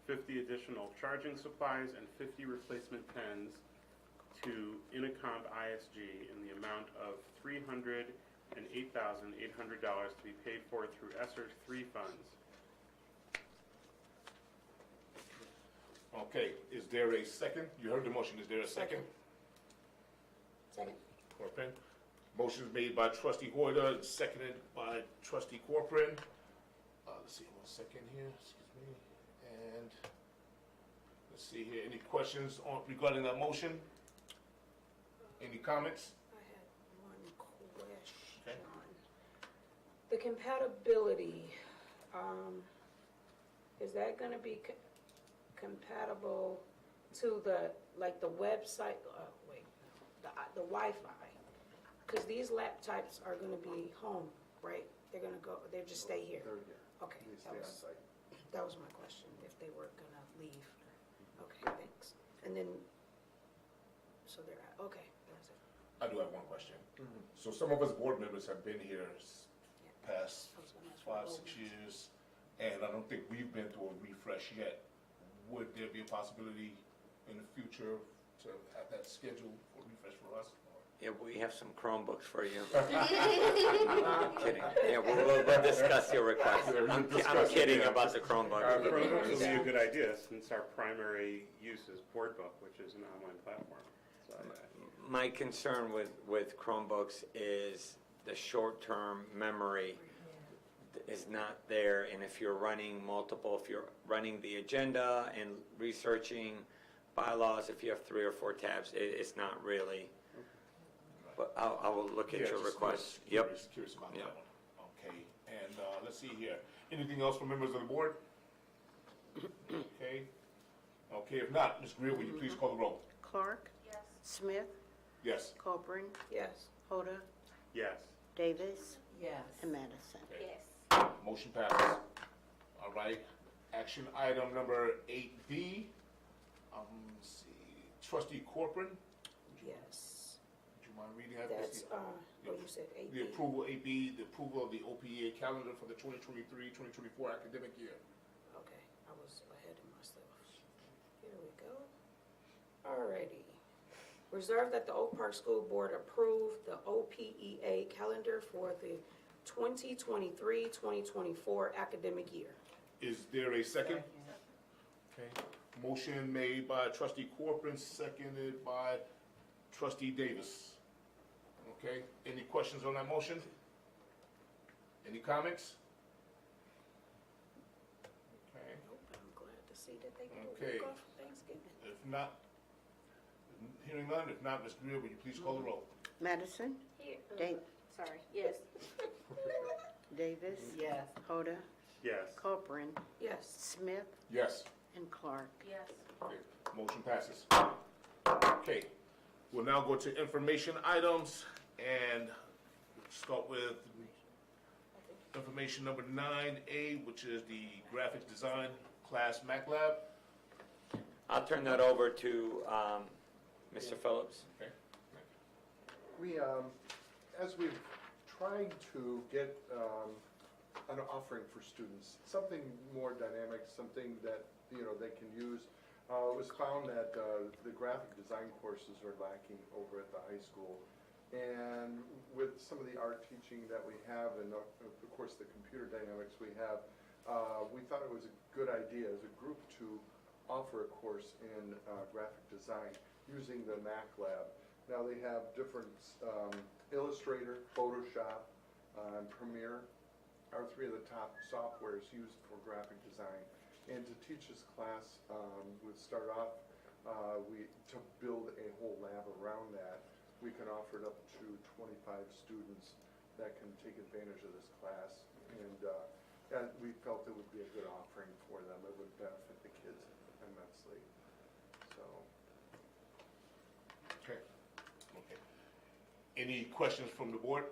Speaker 18: 50 additional charging supplies, and 50 replacement pens to Inacomp ISG in the amount of $308,800 to be paid for through ESSER 3 funds.
Speaker 1: Okay, is there a second? You heard the motion, is there a second?
Speaker 13: Second.
Speaker 1: Corcoran. Motion is made by trustee Hoyter, seconded by trustee Corcoran. Let's see, 1 second here, excuse me. And let's see here, any questions regarding that motion? Any comments?
Speaker 19: I had one question.
Speaker 1: Okay.
Speaker 19: The compatibility, is that gonna be compatible to the website, the Wi-Fi? Because these laptops are gonna be home, right? They just stay here? Okay, that was my question, if they were gonna leave. Okay, thanks. And then, so they're, okay, that's it.
Speaker 1: I do have one question. So some of us board members have been here past 5, 6 years, and I don't think we've been through a refresh yet. Would there be a possibility in the future to have that scheduled for refresh for us?
Speaker 4: Yeah, we have some Chromebooks for you. I'm kidding. Yeah, we'll discuss your request. I'm kidding about the Chromebooks.
Speaker 18: Chromebooks would be a good idea since our primary use is BoardBook, which is an online platform. So
Speaker 4: My concern with Chromebooks is the short-term memory is not there, and if you're running if you're running the agenda and researching bylaws, if you have 3 or 4 tabs, it's not really. But I will look at your request. Yep.
Speaker 1: Curious about that one. Okay, and let's see here. Anything else from members of the board? Okay. Okay, if not, Ms. Greer, will you please call the roll?
Speaker 20: Clark?
Speaker 3: Yes.
Speaker 20: Smith?
Speaker 1: Yes.
Speaker 20: Copeland?
Speaker 19: Yes.
Speaker 20: Hoda?
Speaker 18: yes.
Speaker 20: Davis?
Speaker 5: Yes.
Speaker 20: And Madison?
Speaker 3: Yes.
Speaker 1: Motion passes. All right. Action item number 8B. Let's see. Trustee Corcoran,
Speaker 19: Yes.
Speaker 1: would you mind reading that?
Speaker 19: That's, what you said, 8B?
Speaker 1: The approval, 8B, the approval of the OPEA calendar for the 2023-2024 academic year.
Speaker 19: Okay, I was ahead of myself. Here we go. Alrighty. Reserved that the Oak Park School Board approve the OPEA calendar for the 2023-2024 academic year.
Speaker 1: Is there a second? Okay. Motion made by trustee Corcoran, seconded by trustee Davis. Okay, any questions on that motion? Any comments? Okay.
Speaker 19: Nope, but I'm glad to see that they get a
Speaker 1: Okay.
Speaker 19: week off for Thanksgiving.
Speaker 1: If not, hearing none, if not, Ms. Greer, will you please call the roll?
Speaker 20: Madison?
Speaker 2: Here.
Speaker 20: Sorry.
Speaker 2: Yes.
Speaker 20: Davis?
Speaker 16: Yes.
Speaker 20: Hoda?
Speaker 18: Yes.
Speaker 20: Corcoran?
Speaker 19: Yes.
Speaker 20: Smith?
Speaker 1: Yes.
Speaker 20: And Clark?
Speaker 3: Yes.
Speaker 1: Okay, motion passes. Okay, we'll now go to information items and start with information number 9A, which is the graphic design class Mac Lab.
Speaker 4: I'll turn that over to Mr. Phillips.
Speaker 1: Okay.
Speaker 21: We, as we've tried to get an offering for students, something more dynamic, something that, they can use, it was found that the graphic design courses are lacking over at the high school. And with some of the art teaching that we have, and of course the computer dynamics we have, we thought it was a good idea as a group to offer a course in graphic design using the Mac Lab. Now they have different Illustrator, Photoshop, and Premiere are three of the top softwares used for graphic design. And to teach this class, we'd start off to build a whole lab around that. We can offer it up to 25 students that can take advantage of this class. And we felt it would be a good offering for them. It would benefit the kids immensely. So.
Speaker 1: Okay. Okay. Any questions from the board?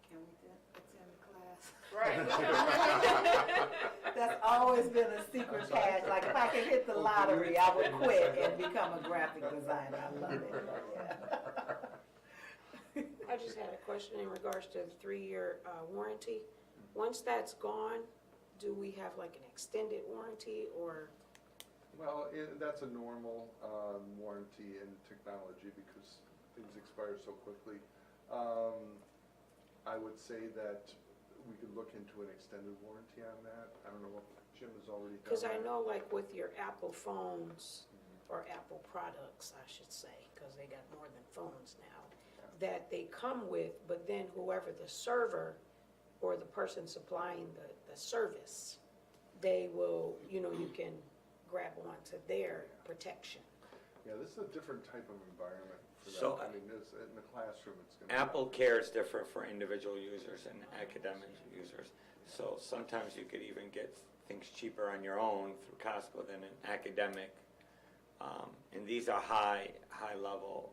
Speaker 16: Can we attend the class?
Speaker 2: Right.
Speaker 16: That's always been a secret path. Like if I could hit the lottery, I would quit and become a graphic designer. I love it. Yeah.
Speaker 19: I just had a question in regards to the 3-year warranty. Once that's gone, do we have like an extended warranty or?
Speaker 21: Well, that's a normal warranty in technology because things expire so quickly. I would say that we could look into an extended warranty on that. I don't know if Jim has already done that.
Speaker 19: Because I know like with your Apple phones, or Apple products, I should say, because they got more than phones now, that they come with, but then whoever the server or the person supplying the service, they will, you can grab onto their protection.
Speaker 21: Yeah, this is a different type of environment for that.
Speaker 4: So,
Speaker 21: I mean, in the classroom, it's going to
Speaker 4: Apple Care is different for individual users and academic users. So sometimes you could even get things cheaper on your own through Costco than an academic. And these are high level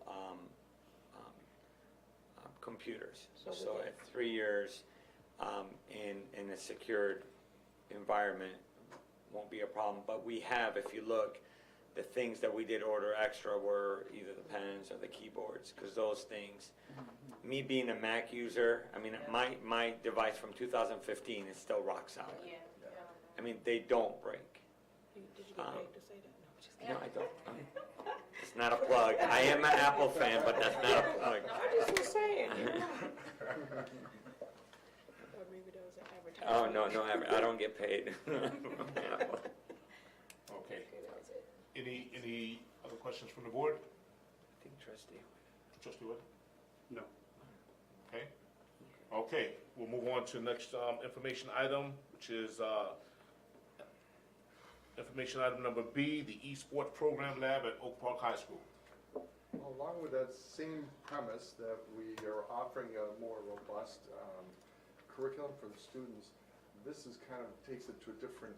Speaker 4: computers. So at 3 years in a secured environment won't be a problem. But we have, if you look, the things that we did order extra were either the pens or the keyboards, because those things, me being a Mac user, I mean, my device from 2015 is still rock solid.
Speaker 3: Yeah.
Speaker 4: I mean, they don't break.
Speaker 19: Did you get paid to say that? No, just
Speaker 4: No, I don't. It's not a plug. I am an Apple fan, but that's not a plug.
Speaker 19: I just was saying. Or maybe that was an advertisement.
Speaker 4: Oh, no, I don't get paid.
Speaker 1: Okay. Any other questions from the board?
Speaker 4: I think trustee.
Speaker 1: Trustee Wood?
Speaker 18: No.
Speaker 1: Okay. Okay, we'll move on to the next information item, which is information item number B, the eSports Program Lab at Oak Park High School.
Speaker 21: Along with that same premise that we are offering a more robust curriculum for the students, this is kind of takes it to a different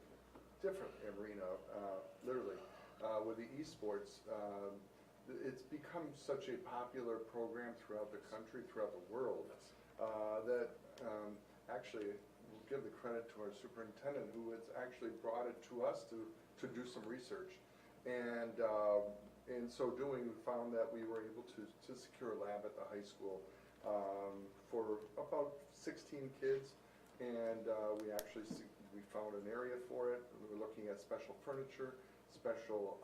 Speaker 21: arena, literally. With the esports, it's become such a popular program throughout the country, throughout the world, that actually we'll give the credit to our superintendent, who has actually brought it to us to do some research. And in so doing, we found that we were able to secure a lab at the high school for about 16 kids, and we found an area for it. We were looking at special furniture, special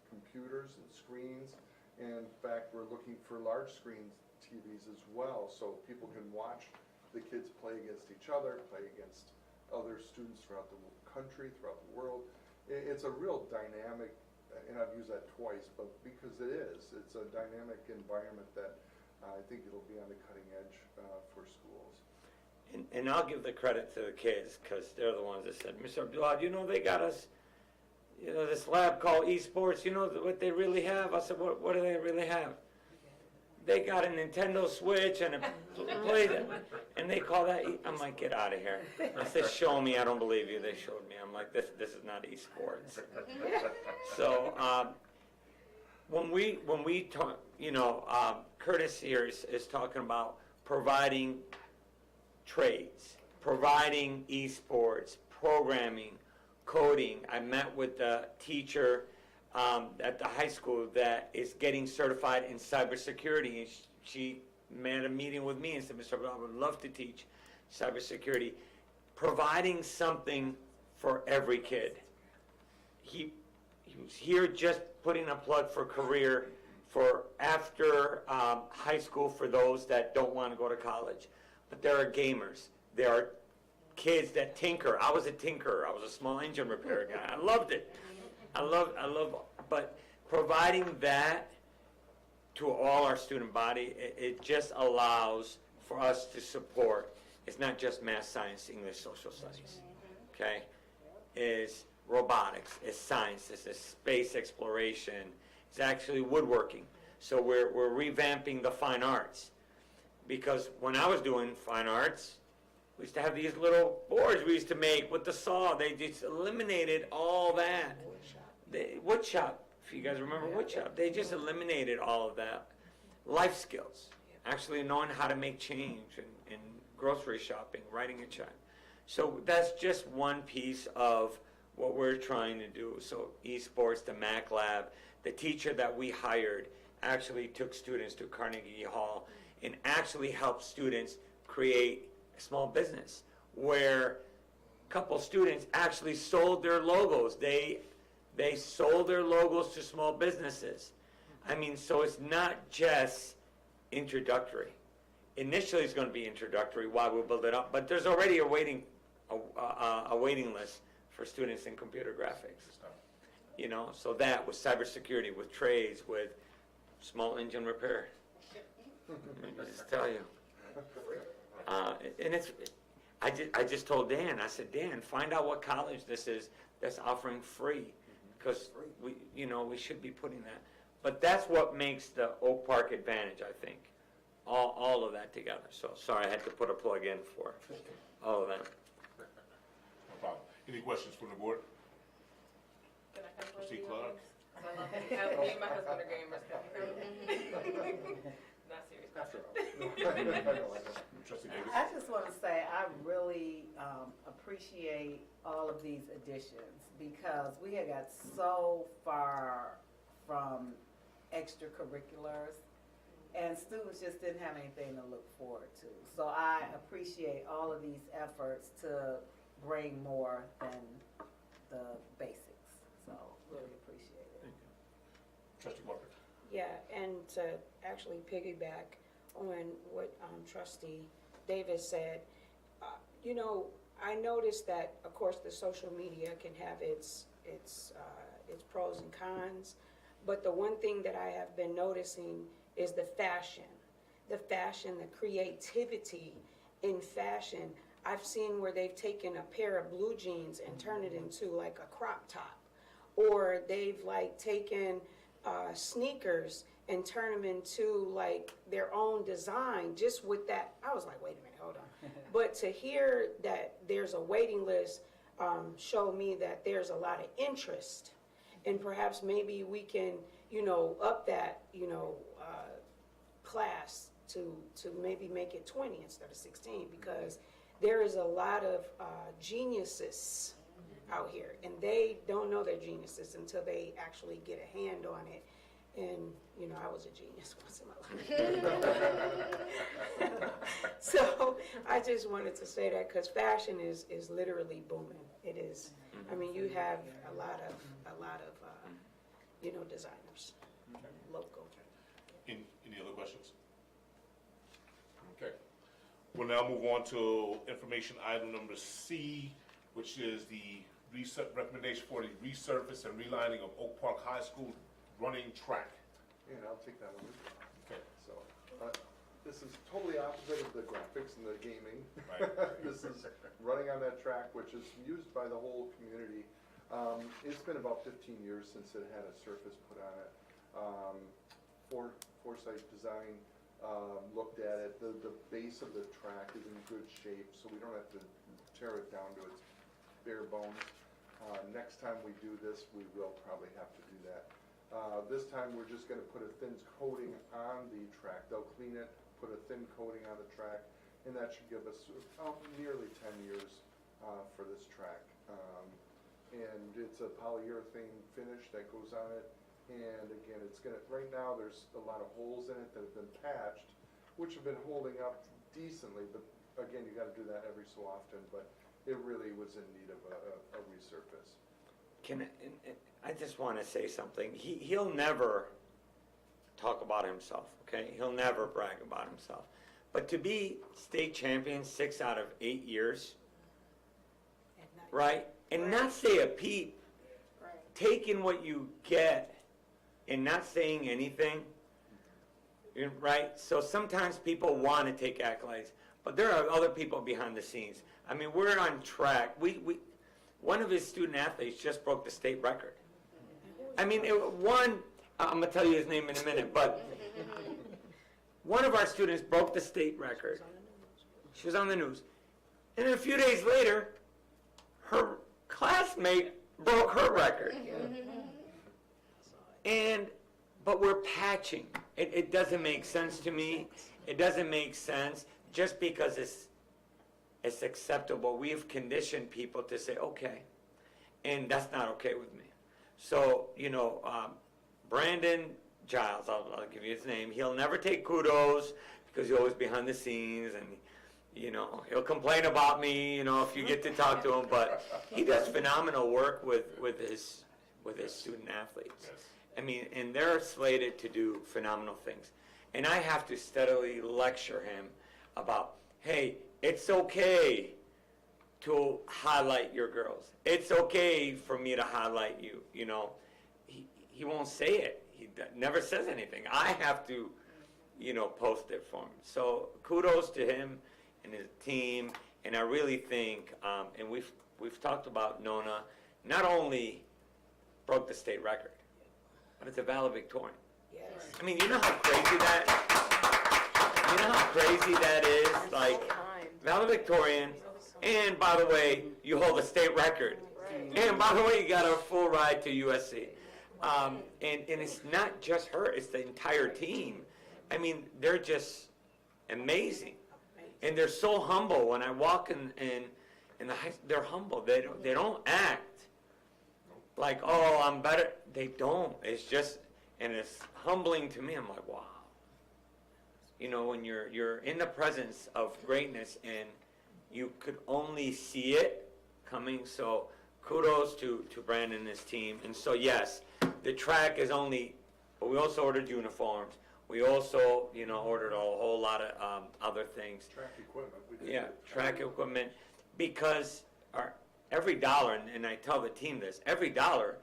Speaker 21: computers and screens, and in fact, we're looking for large screen TVs as well, so people can watch the kids play against each other, play against other students throughout the country, throughout the world. It's a real dynamic, and I've used that twice, but because it's a dynamic environment that I think it'll be on the cutting edge for schools.
Speaker 4: And I'll give the credit to the kids, because they're the ones that said, Mr. Abdullah, you know they got us you know, this lab called esports, you know what they really have? I said, what do they really have? They got a Nintendo Switch and a play, and they call that, I'm like, get out of here. I said, show me, I don't believe you. They showed me. I'm like, this is not esports. So, when we talk, you know, Curtis here is talking about providing trades, providing esports, programming, coding. I met with the teacher at the high school that is getting certified in cybersecurity. And she made a meeting with me and said, Mr. Bell, I would love to teach cybersecurity. Providing something for every kid. He was here just putting a plug for career for after high school for those that don't want to go to college. But there are gamers. There are kids that tinker. I was a tinkerer. I was a small engine repair guy. I loved it. I love, but providing that to all our student body, it just allows for us to support. It's not just math, science, English, social studies, okay? It's robotics, it's science, it's space exploration, it's actually woodworking. So we're revamping the fine arts. Because when I was doing fine arts, we used to have these little boards we used to make with the saw. They just eliminated all that. Wood shop, if you guys remember wood shop, they just eliminated all of that. Life skills, actually knowing how to make change in grocery shopping, writing a check. So that's just one piece of what we're trying to do. So esports, the Mac Lab, the teacher that we hired actually took students to Carnegie Hall and actually helped students create a small business where a couple students actually sold their logos. They sold their logos to small businesses. I mean, so it's not just introductory. Initially, it's going to be introductory while we build it up, but there's already a waiting list for students in computer graphics. You know, so that with cybersecurity, with trades, with small engine repair. I just tell you. And it's, I just told Dan, I said, Dan, find out what college this is that's offering free. Because we should be putting that. But that's what makes the Oak Park advantage, I think. All of that together. So sorry, I had to put a plug in for all of that.
Speaker 1: No problem. Any questions from the board?
Speaker 3: Can I come
Speaker 1: Trustee Clark?
Speaker 3: Me and my husband are gamers. Not serious.
Speaker 1: Trustee Davis?
Speaker 16: I just want to say I really appreciate all of these additions because we had got so far from extracurriculars and students just didn't have anything to look forward to. So I appreciate all of these efforts to bring more than the basics. So really appreciate it.
Speaker 1: Trustee Walker?
Speaker 19: Yeah, and to actually piggyback on what Trustee Davis said, you know, I noticed that, of course, the social media can have its pros and cons, but the one thing that I have been noticing is the fashion, the creativity in fashion. I've seen where they've taken a pair of blue jeans and turned it into like a crop top, or they've like taken sneakers and turn them into like their own design just with that. I was like, wait a minute, hold on. But to hear that there's a waiting list showed me that there's a lot of interest, and perhaps maybe we can, up that, class to maybe make it 20 instead of 16, because there is a lot of geniuses out here, and they don't know they're geniuses until they actually get a hand on it. And, I was a genius once in my life. So I just wanted to say that because fashion is literally booming. It is. I mean, you have a lot of designers, local.
Speaker 1: Any other questions? Okay. We'll now move on to information item number C, which is the recommendation for the resurface and relining of Oak Park High School running track.
Speaker 21: And I'll take that one.
Speaker 1: Okay.
Speaker 21: So, this is totally opposite of the graphics and the gaming.
Speaker 1: Right.
Speaker 21: This is running on that track, which is used by the whole community. It's been about 15 years since it had a surface put on it. Foresight Design looked at it. The base of the track is in good shape, so we don't have to tear it down to its bare bones. Next time we do this, we will probably have to do that. This time, we're just gonna put a thin coating on the track. They'll clean it, put a thin coating on the track, and that should give us nearly 10 years for this track. And it's a polyurethane finish that goes on it. And again, it's gonna, right now, there's a lot of holes in it that have been patched, which have been holding up decently, but again, you gotta do that every so often, but it really was in need of a resurface.
Speaker 4: I just want to say something. He'll never talk about himself, okay? He'll never brag about himself. But to be state champion 6 out of 8 years, right? And not say a peep, taking what you get and not saying anything, right? So sometimes people want to take accolades, but there are other people behind the scenes. I mean, we're on track. One of his student athletes just broke the state record. I mean, I'm going to tell you his name in a minute, but one of our students broke the state record. She was on the news. And then a few days later, her classmate broke her record. But we're patching. It doesn't make sense to me. It doesn't make sense just because it's acceptable. We have conditioned people to say, okay, and that's not okay with me. So, Brandon Giles, I'll give you his name, he'll never take kudos because he's always behind the scenes, and, he'll complain about me, if you get to talk to him, but he does phenomenal work with his student athletes. I mean, and they're slated to do phenomenal things. And I have to steadily lecture him about, hey, it's okay to highlight your girls. It's okay for me to highlight you, He won't say it. He never says anything. I have to, post it for him. So kudos to him and his team. And I really think, and we've talked about Nona, not only broke the state record, but it's a valedictorian.
Speaker 19: Yes.
Speaker 4: I mean, you know how crazy that is? Like, valedictorian, and by the way, you hold a state record. And by the way, you got a full ride to USC. And it's not just her, it's the entire team. I mean, they're just amazing. And they're so humble. When I walk in the high school, they're humble. They don't act like, oh, I'm better. They don't. It's just, and it's humbling to me. I'm like, wow. When you're in the presence of greatness and you could only see it coming. So kudos to Brandon and his team. And so yes, the track is only, but we also ordered uniforms. We also, ordered a whole lot of other things.
Speaker 21: Track equipment.
Speaker 4: Yeah, track equipment, because every dollar, and I tell the team this, every dollar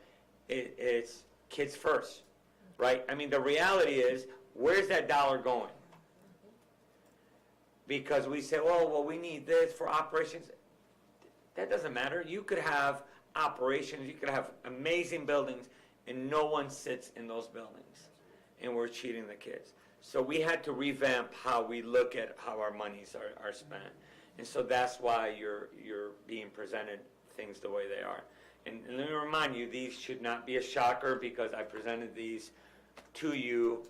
Speaker 4: is kids first, right? I mean, the reality is, where's that dollar going? Because we say, well, we need this for operations. That doesn't matter. You could have operations, you could have amazing buildings, and no one sits in those buildings. And we're cheating the kids. So we had to revamp how we look at how our monies are spent. And so that's why you're being presented things the way they are. And let me remind you, these should not be a shocker, because I presented these to you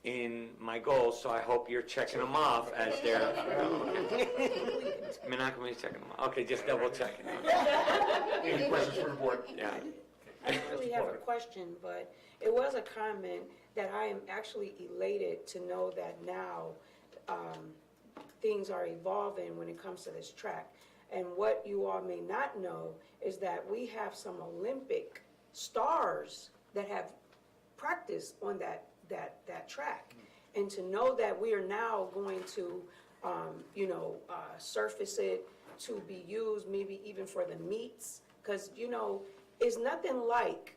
Speaker 4: in my goals, so I hope you're checking them off as they're, I'm not going to be checking them off. Okay, just double checking them.
Speaker 1: Any questions for the board?
Speaker 4: Yeah.
Speaker 19: I don't really have a question, but it was a comment that I am actually elated to know that now things are evolving when it comes to this track. And what you all may not know is that we have some Olympic stars that have practiced on that track. And to know that we are now going to, surface it to be used maybe even for the meets, because, it's nothing like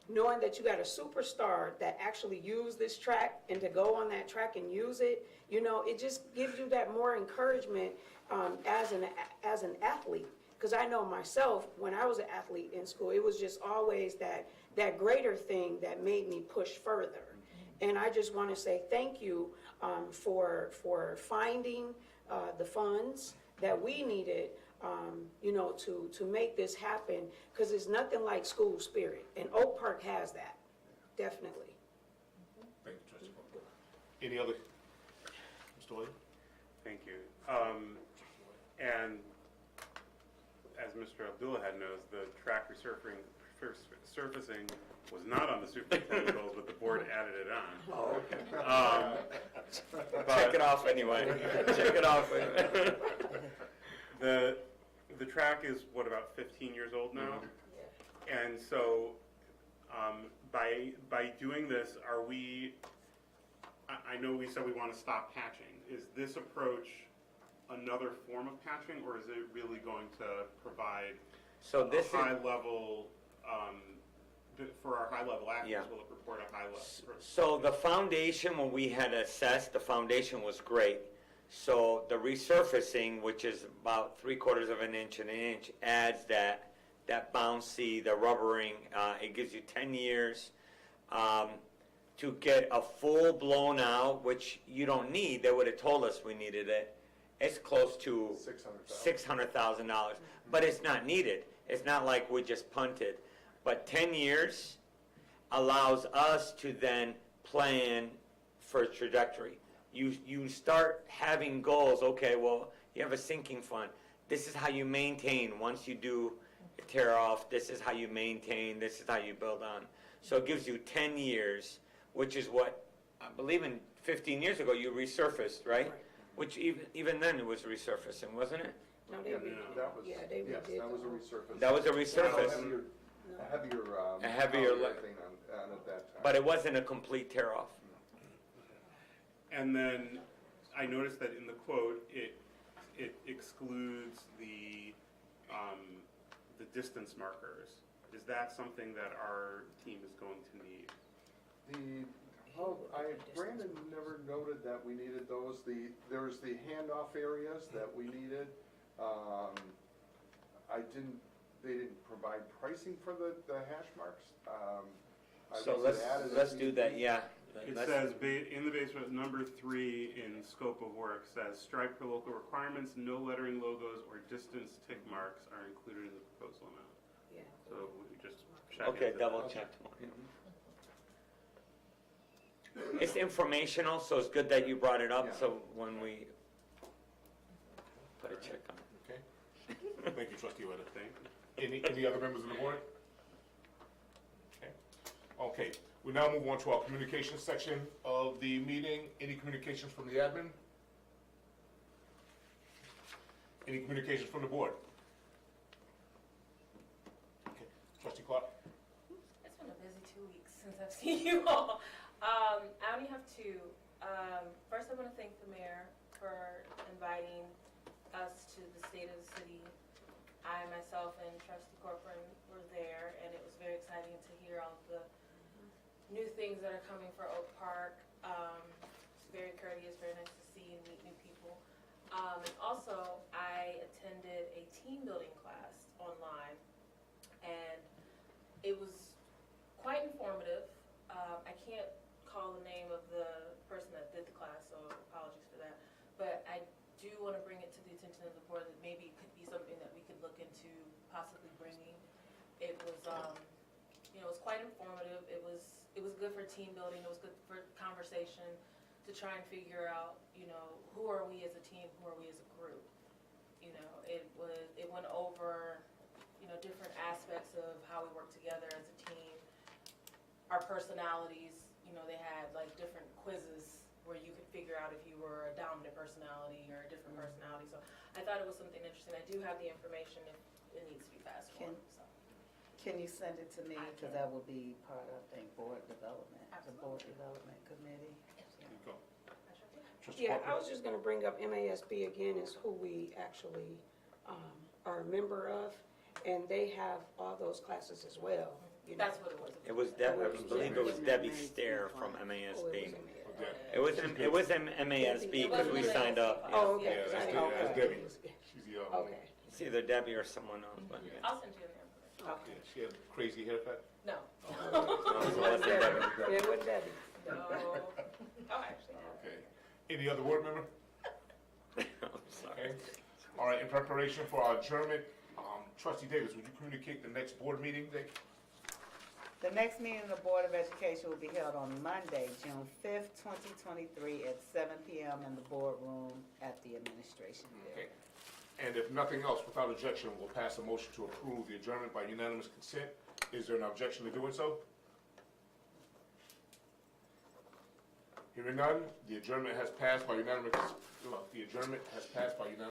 Speaker 19: knowing that you got a superstar that actually used this track, and to go on that track and use it, it just gives you that more encouragement as an athlete. Because I know myself, when I was an athlete in school, it was just always that greater thing that made me push further. And I just want to say thank you for finding the funds that we needed, you know, to make this happen, because it's nothing like school spirit, and Oak Park has that, definitely.
Speaker 1: Thank you, Trustee Clark. Any other? Mr. Williams?
Speaker 18: Thank you. And as Mr. Abdullah knows, the track surfacing was not on the superintendent goals, but the board added it on.
Speaker 4: Oh, okay. Check it off anyway. Check it off.
Speaker 18: The track is, what, about 15 years old now? And so by doing this, are we, I know we said we want to stop patching. Is this approach another form of patching, or is it really going to provide
Speaker 4: So this
Speaker 18: a high level, for our high level athletes,
Speaker 4: Yeah.
Speaker 18: will it report a high level?
Speaker 4: So the foundation, when we had assessed, the foundation was great. So the resurfacing, which is about 3/4 of an inch and an inch, adds that bouncy, the rubbering. It gives you 10 years to get a full blown out, which you don't need. They would have told us we needed it. It's close to $600,000, but it's not needed. It's not like we just punted. But 10 years allows us to then plan for trajectory. You start having goals. Okay, well, you have a sinking fund. This is how you maintain. Once you do a tear off, this is how you maintain. This is how you build on. So it gives you 10 years, which is what I believe in 15 years ago you resurfaced, right? Which even then it was resurfacing, wasn't it?
Speaker 19: No, they redid.
Speaker 21: That was,
Speaker 19: Yeah, they
Speaker 21: yes,
Speaker 19: redid.
Speaker 21: that was a resurface.
Speaker 4: That was a resurface.
Speaker 21: A heavier
Speaker 4: polyurethane
Speaker 21: on at that time.
Speaker 4: But it wasn't a complete tear off.
Speaker 18: And then I noticed that in the quote, it excludes the distance markers. Is that something that our team is going to need?
Speaker 21: Brandon never noted that we needed those. There's the handoff areas that we needed. They didn't provide pricing for the hash marks.
Speaker 4: So let's do that, yeah.
Speaker 18: It says, in the basement, number 3 in scope of work says, stripe for local requirements, no lettering logos or distance tick marks are included in the proposal amount.
Speaker 19: Yeah.
Speaker 18: So we just check
Speaker 4: Okay,
Speaker 18: into
Speaker 4: double
Speaker 18: that.
Speaker 4: check. It's informational, so it's good that you brought it up, so when we put a check on it.
Speaker 1: Okay. Thank you, Trustee Weather. Any other members of the board? Okay, we now move on to our communications section of the meeting. Any communications from the admin? Any communications from the board? Okay, Trustee Clark?
Speaker 3: It's been a busy 2 weeks since I've seen you all. I only have two. First, I want to thank the mayor for inviting us to the State of the City. I myself and Trustee Corcoran were there, and it was very exciting to hear all the new things that are coming for Oak Park. It's very courteous, very nice to see and meet new people. And also, I attended a team building class online, and it was quite informative. I can't call the name of the person that did the class, so apologies for that. But I do want to bring it to the attention of the board that maybe it could be something that we could look into possibly bringing. It was, it was quite informative. It was good for team building. It was good for conversation to try and figure out, who are we as a team, who are we as a group. It went over, different aspects of how we work together as a team. Our personalities, they had like different quizzes where you could figure out if you were a dominant personality or a different personality. So I thought it was something interesting. I do have the information if it needs to be passed on. So.
Speaker 16: Can you send it to me? Because that will be part of, I think, board development, the board development committee.
Speaker 1: There you go.
Speaker 19: Yeah, I was just gonna bring up MASB again, is who we actually are a member of, and they have all those classes as well.
Speaker 3: That's what it was.
Speaker 4: It was I believe it was Debbie Stair from MASB. It was MASB because we signed up.
Speaker 19: Oh, okay.
Speaker 1: Yeah, that's Debbie. She's the
Speaker 19: Okay.
Speaker 4: It's either Debbie or someone else, but.
Speaker 3: I'll send you the information.
Speaker 1: Yeah, she had a crazy haircut.
Speaker 3: No.
Speaker 4: No, so that's Debbie.
Speaker 19: Yeah, with Debbie.
Speaker 3: No. Oh, actually, no.
Speaker 1: Okay. Any other board member?
Speaker 4: I'm sorry.
Speaker 1: Okay. All right, in preparation for our adjournment, Trustee Davis, would you communicate the next board meeting date?
Speaker 16: The next meeting of the Board of Education will be held on Monday, June 5th, 2023 at 7 p.m. in the boardroom at the administration
Speaker 1: Okay.
Speaker 16: building.
Speaker 1: And if nothing else, without objection, we'll pass a motion to approve the adjournment by unanimous consent. Is there an objection to doing so? Hearing none, the adjournment has passed by unanimous